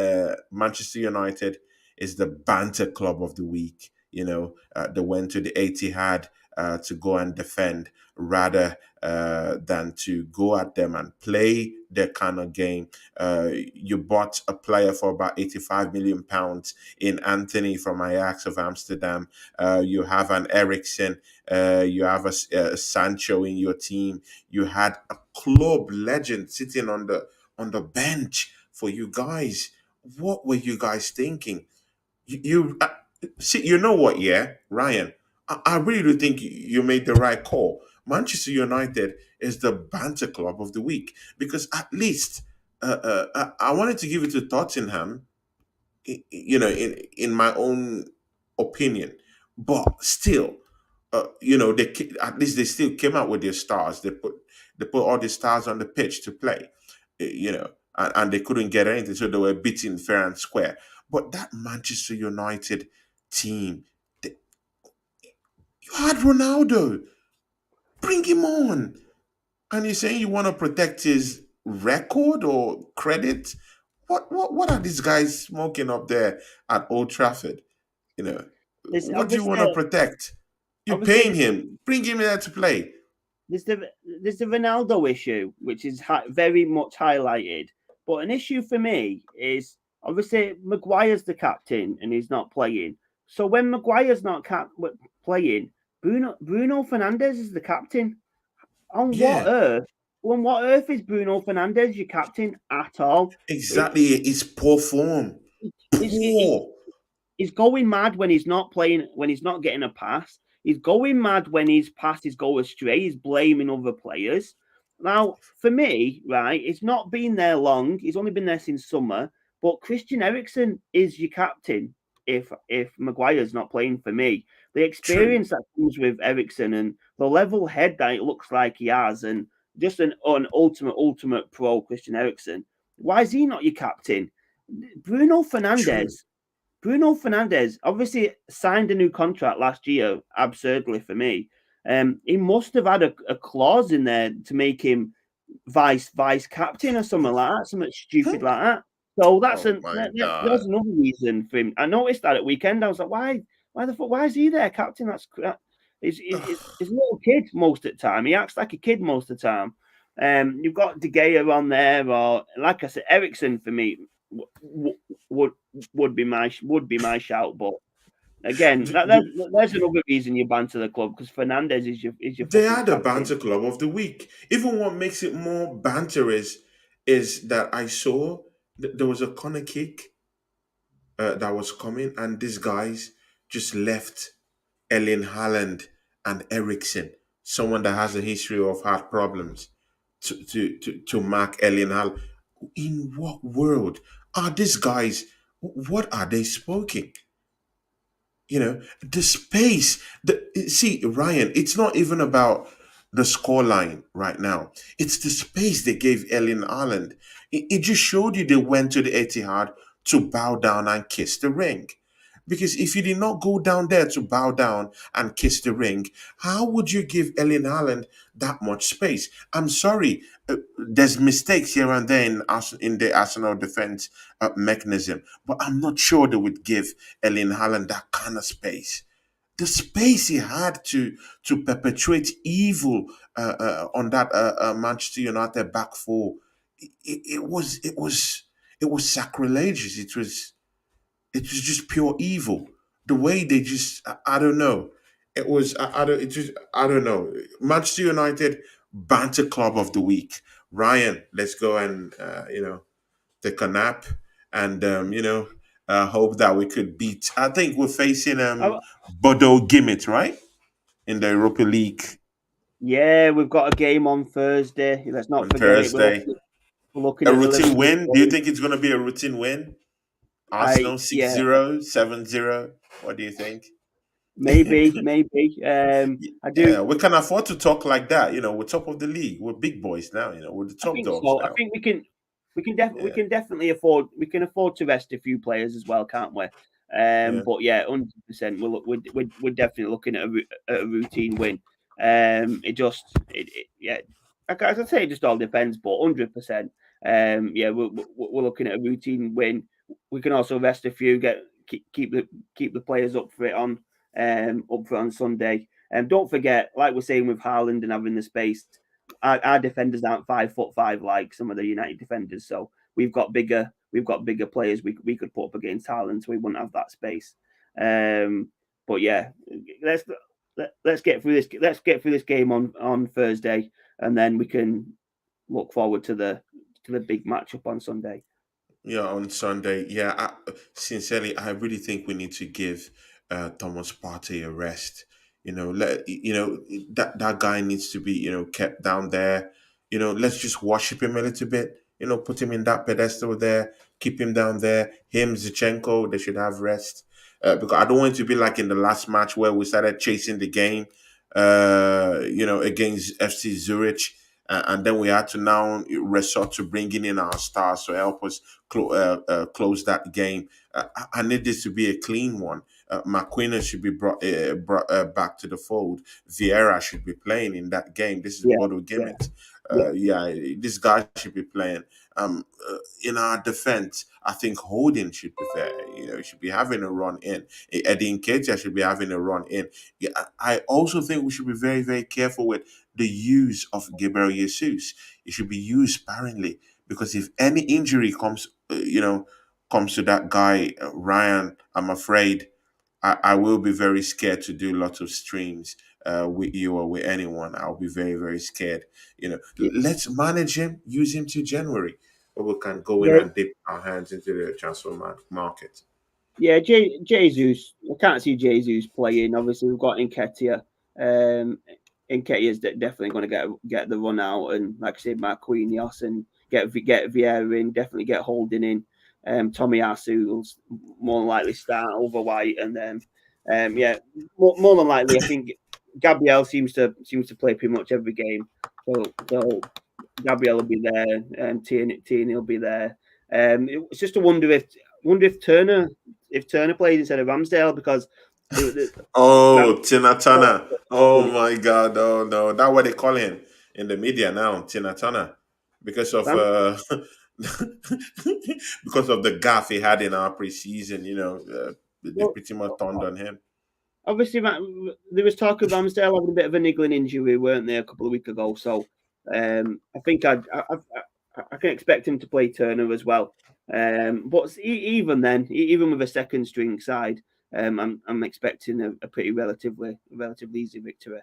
Manchester United is the banter club of the week. They went to the Etihad to go and defend rather than to go at them and play their kind of game. You bought a player for about £85 million in Anthony from Ajax of Amsterdam. You have an Ericsson. You have a Sancho in your team. You had a club legend sitting on the bench for you guys. What were you guys thinking? You see, you know what? Yeah, Ryan, I really do think you made the right call. Manchester United is the banter club of the week because at least I wanted to give it to Tottenham, in my own opinion, but still, at least they still came out with their stars. They put all the stars on the pitch to play, and they couldn't get anything, so they were beaten fair and square. But that Manchester United team, you had Ronaldo, bring him on, and you're saying you want to protect his record or credit? What are these guys smoking up there at Old Trafford? You know, There's what do you want obviously to protect? You're obviously paying him. Bring him there to play. there's the Ronaldo issue, which is very much highlighted. But an issue for me is obviously Maguire's the captain and he's not playing. So when Maguire's not playing, Bruno Fernandes is the captain. On what Yeah, earth? On what earth is Bruno Fernandes your captain at all? It, exactly. It's poor form. it's Poor. he's going mad when he's not playing, when he's not getting a pass. He's going mad when his passes go astray. He's blaming other players. Now, for me, right, it's not been there long. He's only been there since summer. But Christian Eriksen is your captain if Maguire's not playing for me. The True. experience that comes with Eriksen and the level head that it looks like he has, and just an ultimate pro Christian Eriksen. Why is he not your captain? Bruno True. Fernandes Bruno Fernandes obviously signed a new contract last year, absurdly for me. He must have had a clause in there to make him vice captain or something like that, something stupid like that. So Oh my there's God. another reason for him. I noticed that at weekend. I was like, why the fuck, why is he there, captain? He's a little kid most of the time. He acts like a kid most of the time. You've got De Gea on there, or like I said, Ericsson for me would would be my shout. But again, there's another reason you banter the club, because Fernandez is your They fucking are the captain. banter club of the week. Even what makes it more banter is that I saw there was a corner kick that was coming, and these guys just left Erling Haaland and Ericsson, someone that has a history of heart problems, to mark Erling Haaland. In what world are these guys? What are they smoking? The space. See, Ryan, it's not even about the scoreline right now. It's the space they gave Erling Haaland. It just showed you they went to the Etihad to bow down and kiss the ring. Because if you did not go down there to bow down and kiss the ring, how would you give Erling Haaland that much space? I'm sorry, there's mistakes here and there in the Arsenal defense mechanism, but I'm not sure they would give Erling Haaland that kind of space. The space he had to perpetuate evil on that Manchester United back four, it was sacrilegious. It was just pure evil. The way they just, I don't know. It was, I don't, it just, I don't know. Manchester United Banter Club of the Week. Ryan, let's go and, take a nap and, hope that we could beat. I think we're facing Oh, Bodo Gimmet, right? In the Europa League yeah, we've got a game on Thursday. Let's not on forget it. Thursday. We're looking A at the routine Liverpool win? Do you game. think it's going to be a routine win? Arsenal six Yeah, zero, 7-0. What do you think? maybe. I do. Yeah, we can afford to talk like that. We're top of the league. We're big boys now. We're the I top think dogs so. I now. think we Yeah, can definitely afford to rest a few players as well, can't we? yeah, But yeah, 100%. We're definitely looking at at a routine win. Yeah, as I say, it just all depends, but 100%. Yeah, we're looking at a routine win. We can also rest a few, keep the players up for it on Sunday. Don't forget, like we're saying with Haaland and having the space, our defenders aren't 5'5" like some of the United defenders. So we've got bigger players we could put up against Haaland, so we wouldn't have that space. But yeah, let's let's get through this. Let's get through this game on Thursday, and then we can look forward to the big matchup on Sunday. yeah. On Sunday, yeah. Sincerely, I really think we need to give Thomas Partey a rest. That guy needs to be kept down there. Let's just worship him a little bit. Put him in that pedestal there. Keep him down there. Him, Zichenko, they should have rest. Because I don't want it to be like in the last match where we started chasing the game. Against FC Zurich, and then we had to now resort to bringing in our stars to help us close that game. I need this to be a clean one. McQueen should be brought back to the fold. Vieira should be playing in that game. This is Yeah, Bodo yeah, Gimmet. yeah, Yeah, this guy should be playing. In our defense, I think Holding should be there. He should be having a run in. Eddie Nketiah should be having a run in. Yeah, I also think we should be very, very careful with the use of Gabriel Jesus. It should be used sparingly because if any injury comes to that guy Ryan, I'm afraid I will be very scared to do lots of streams with you or with anyone. I'll be very, very scared. yeah. Let's manage him, use him to January, where we can go in Yeah, and dip our hands into the transfer market. yeah, Jesus. I can't see Jesus playing. Obviously, we've got Nketiah. Nketiah's definitely going to get the run out, and like I said, Marquinhos and get Vieira in. Definitely get Holding in. Tommy Asu will more than likely start over White, and then yeah, more than likely, I think Gabriel seems to play pretty much every game. So Gabriel will be there, and Tierney will be there. It's just a wonder if Turner played instead of Ramsdale because Oh, Tina Ramsdale, Turner. Oh my God. Oh no. That's what they call him in the media now, Tina Turner. Because of Ram, because of the gaff he had in our preseason, they well, pretty much turned on him. obviously there was talk of Ramsdale having a bit of a niggling injury, weren't there, a couple of weeks ago? So I think I can expect him to play Turner as well. But even then, even with a second string side, I'm expecting a pretty relatively easy victory.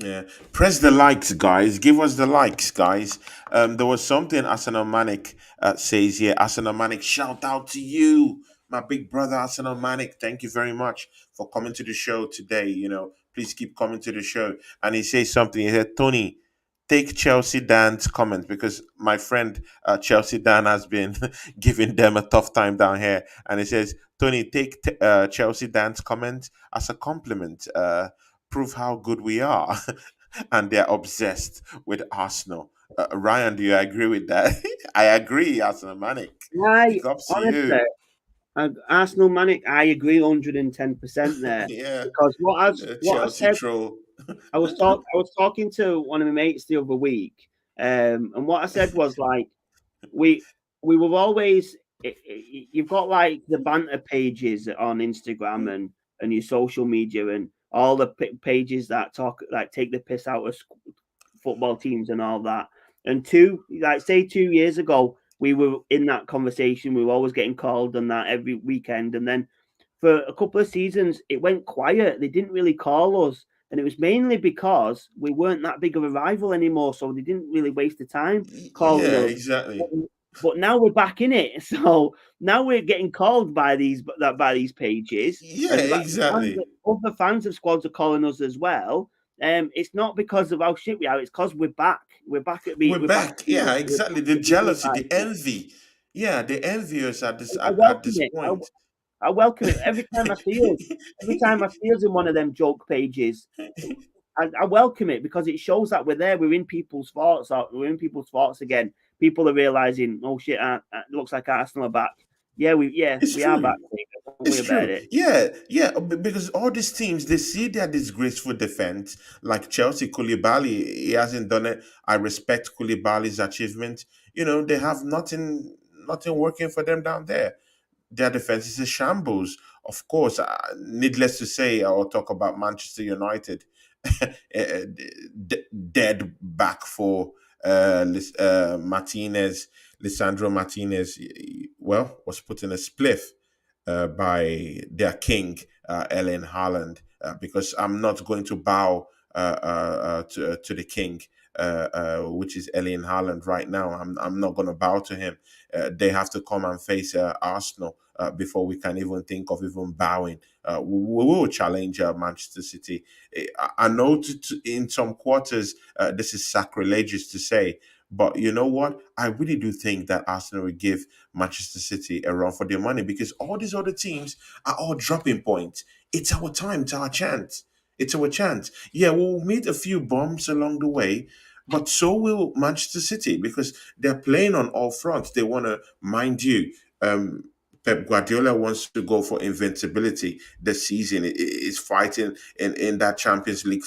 Yeah. Press the likes, guys. Give us the likes, guys. There was something Arsenal Manic says here. Arsenal Manic, shout out to you, my big brother Arsenal Manic. Thank you very much for coming to the show today. Please keep coming to the show. And he says something. He said, Tony, take Chelsea Dan's comment because my friend Chelsea Dan has been giving them a tough time down here. And he says, Tony, take Chelsea Dan's comment as a compliment. Prove how good we are. And they're obsessed with Arsenal. Ryan, do you agree with that? I agree, Arsenal Manic. I Big ups to honestly, you. Arsenal Manic, I agree 110% there. Yeah, Because what I Chelsea said, troll. I was talking to one of my mates the other week, and what I said was like we were always you've got like the banter pages on Instagram and your social media and all the pages that talk like take the piss out of football teams and all that. And say 2 years ago, we were in that conversation. We were always getting called on that every weekend. And then for a couple of seasons, it went quiet. They didn't really call us. And it was mainly because we weren't that big of a rival anymore. So they didn't really waste the time calling Yeah, us. exactly. But now we're back in it. So now we're getting called by these pages. Yeah, And exactly. other fans of squads are calling us as well. It's not because of how shit we are. It's because we're back. We're back at We're we're back. back. Yeah, We're exactly. back The to being jealousy, the rivals. envy. Yeah, the envy us at this I at welcome this it. point. I welcome it every time I see us. Every time I see us in one of them joke pages, I welcome it because it shows that we're there. We're in people's thoughts. We're in people's thoughts again. People are realizing, oh shit, looks like Arsenal are back. Yeah, It's we are true. back. Don't worry It's about true. it. Yeah, yeah. Because all these teams they see their disgraceful defense, like Chelsea Koulibaly. He hasn't done it. I respect Koulibaly's achievement. They have nothing working for them down there. Their defense is a shambles. Of course, needless to say, I'll talk about Manchester United. Dead back for Martinez, Lisandro Martinez. Well, was put in a spliff by their king, Ellen Haaland, because I'm not going to bow to the king, which is Ellen Haaland right now. I'm not going to bow to him. They have to come and face Arsenal before we can even think of even bowing. We will challenge Manchester City. I know in some quarters this is sacrilegious to say, but you know what? I really do think that Arsenal will give Manchester City a run for their money because all these other teams are all dropping points. It's our time, it's our chance. It's our chance. Yeah, we'll meet a few bumps along the way, but so will Manchester City because they're playing on all fronts. They want to, mind you, Pep Guardiola wants to go for invincibility this season. Is fighting in that Champions League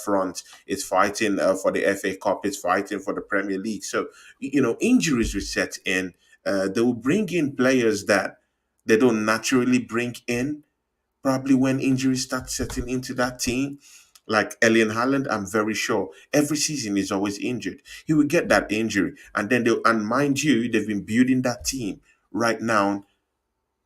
front. It's fighting for the FA Cup. It's fighting for the Premier League. So, injuries will set in. They will bring in players that they don't naturally bring in. Probably when injuries start setting into that team, like Erling Haaland, I'm very sure every season he's always injured. He will get that injury, and then and mind you, they've been building that team right now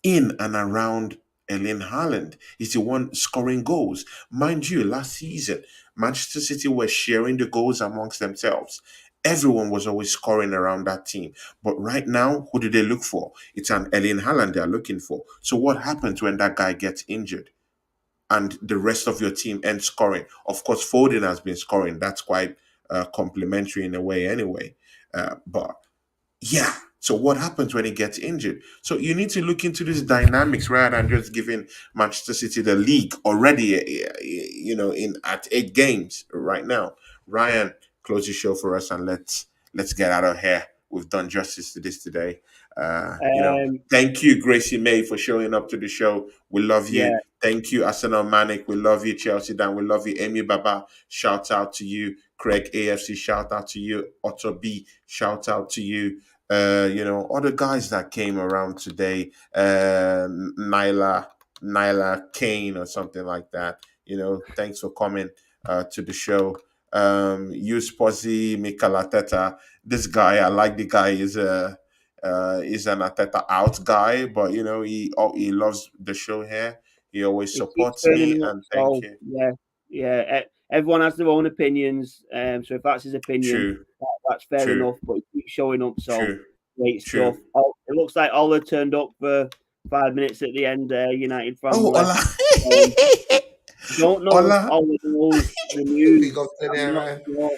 in and around Erling Haaland. He's the one scoring goals. Mind you, last season, Manchester City were sharing the goals amongst themselves. Everyone was always scoring around that team. But right now, who do they look for? It's an Erling Haaland they're looking for. So what happens when that guy gets injured and the rest of your team ends scoring? Of course, Foden has been scoring. That's quite complimentary in a way anyway. But yeah. So what happens when he gets injured? So you need to look into these dynamics rather than just giving Manchester City the league already, in at 8 games right now. Ryan, close your show for us and let's get out of here. We've done justice to this today. Um, Thank you, Gracie May, for showing up to the show. We love yeah, you. Thank you, Arsenal Manic. We love you, Chelsea Dan. We love you, Amy Baba. Shout out to you, Craig AFC. Shout out to you, Otto B. Shout out to you. Other guys that came around today, Nyla Kane or something like that. Thanks for coming to the show. You Sposi Mikel Arteta. This guy, I like the guy. Is an Arteta out guy, but he loves the show here. He always it keeps supports me, turning up. and thank So you. yeah. Everyone has their own opinions. So if that's his opinion, True, that's fair true, enough. But it keeps showing up. So true, great stuff. true. Oh, it looks like Ola turned up for 5 minutes at the end. United Oh, family. hola. Um, don't know if Hola. Ola knows the news. Big up to I'm there, not man. sure.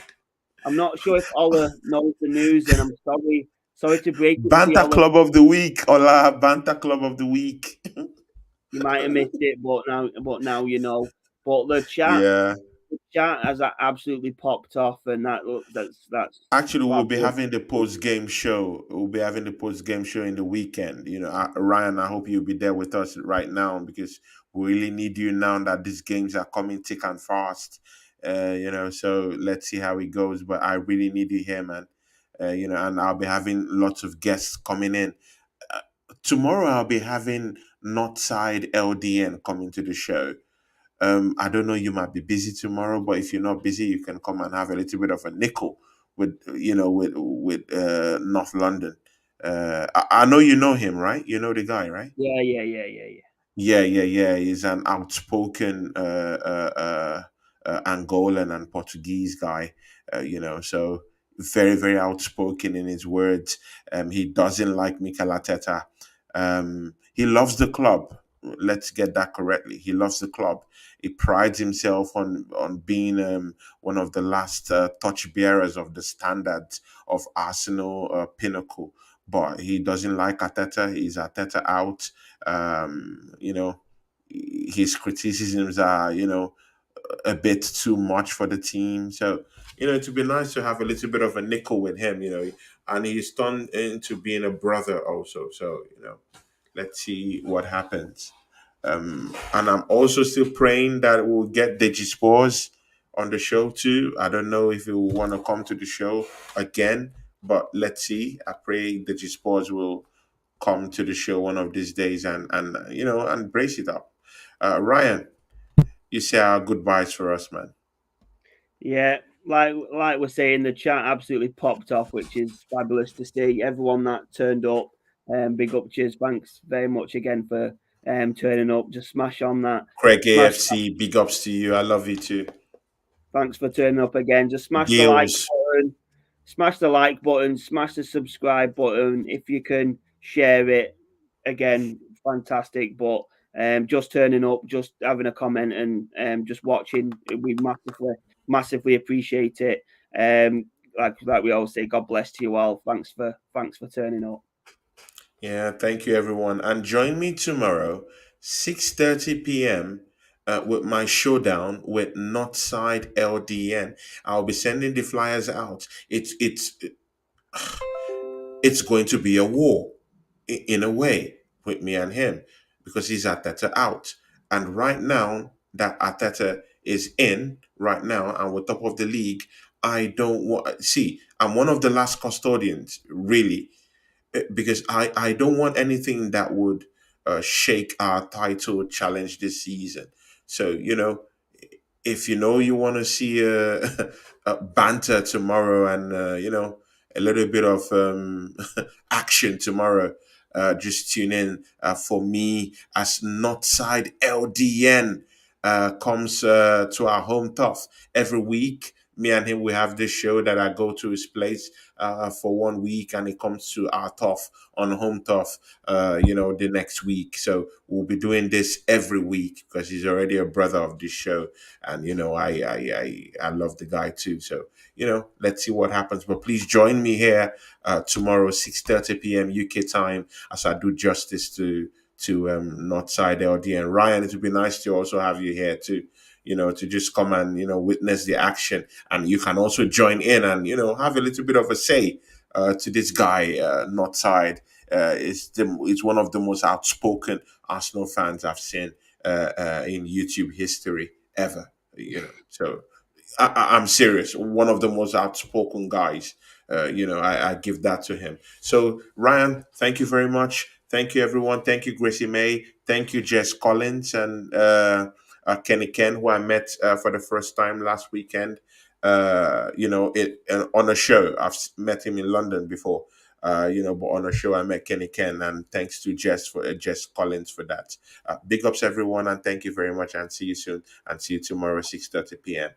I'm not sure if Ola knows the news, and I'm sorry. Sorry to break it to you, Banter Ola. Club of the Week. Hola, Banter Club of the Week. You might have missed it, but now you know. But the Yeah. chat has absolutely popped off, and that's Actually, we'll be fabulous. having the post game show. We'll be having the post game show in the weekend. Ryan, I hope you'll be there with us right now because we really need you now that these games are coming thick and fast. So let's see how it goes. But I really need you here, man. And I'll be having lots of guests coming in. Uh, Tomorrow, I'll be having Northside LDN coming to the show. I don't know, you might be busy tomorrow, but if you're not busy, you can come and have a little bit of a nickel with North London. I know you know him, right? You know the guy, right? Yeah. Yeah. He's an outspoken Angolan and Portuguese guy. So very, very outspoken in his words. He doesn't like Mikel Arteta. He loves the club. Let's get that correctly. He loves the club. He prides himself on being one of the last touch bearers of the standards of Arsenal pinnacle. But he doesn't like Arteta. He's Arteta out. His criticisms are a bit too much for the team. So it would be nice to have a little bit of a nickel with him. And he's turned into being a brother also. So let's see what happens. And I'm also still praying that we'll get Deji Spores on the show too. I don't know if he will want to come to the show again, but let's see. I pray Deji Spores will come to the show one of these days and brace it up. Ryan, you say our goodbyes for us, man. Yeah, like we're saying, the chat absolutely popped off, which is fabulous to see. Everyone that turned up, big up, cheers, thanks very much again for turning up. Just smash on that, Craig smash. AFC, big ups to you. I love you too. Thanks for turning up again. Just smash the like Gills. button, smash the like button, smash the subscribe button. If you can share it, again, fantastic. But just turning up, just having a comment, and just watching, we massively appreciate it. Like we always say, God bless to you all. Thanks for turning up. Yeah, thank you, everyone. And join me tomorrow, 6:30 p.m., with my showdown with Northside LDN. I'll be sending the flyers out. It's going to be a war in a way with me and him because he's Arteta out. And right now that Arteta is in right now and we're top of the league, I don't want see. I'm one of the last custodians, really, because I don't want anything that would shake our title challenge this season. So if you want to see a banter tomorrow and a little bit of action tomorrow, just tune in for me as Northside LDN comes to our home turf every week. Me and him, we have this show that I go to his place for 1 week, and it comes to our turf on home turf, the next week. So we'll be doing this every week because he's already a brother of this show, and I love the guy too. So let's see what happens. But please join me here tomorrow, 6:30 p.m. UK time, as I do justice to Northside LD and Ryan. It would be nice to also have you here too. To just come and witness the action, and you can also join in and have a little bit of a say to this guy, Northside. It's one of the most outspoken Arsenal fans I've seen in YouTube history ever. So I'm serious. One of the most outspoken guys. I give that to him. So Ryan, thank you very much. Thank you, everyone. Thank you, Gracie May. Thank you, Jess Collins and Kenny Ken, who I met for the first time last weekend. On a show. Met him in London before. But on a show I met Kenny Ken, and thanks to Jess Collins for that. Big ups, everyone, and thank you very much. And see you soon. And see you tomorrow, 6:30 p.m.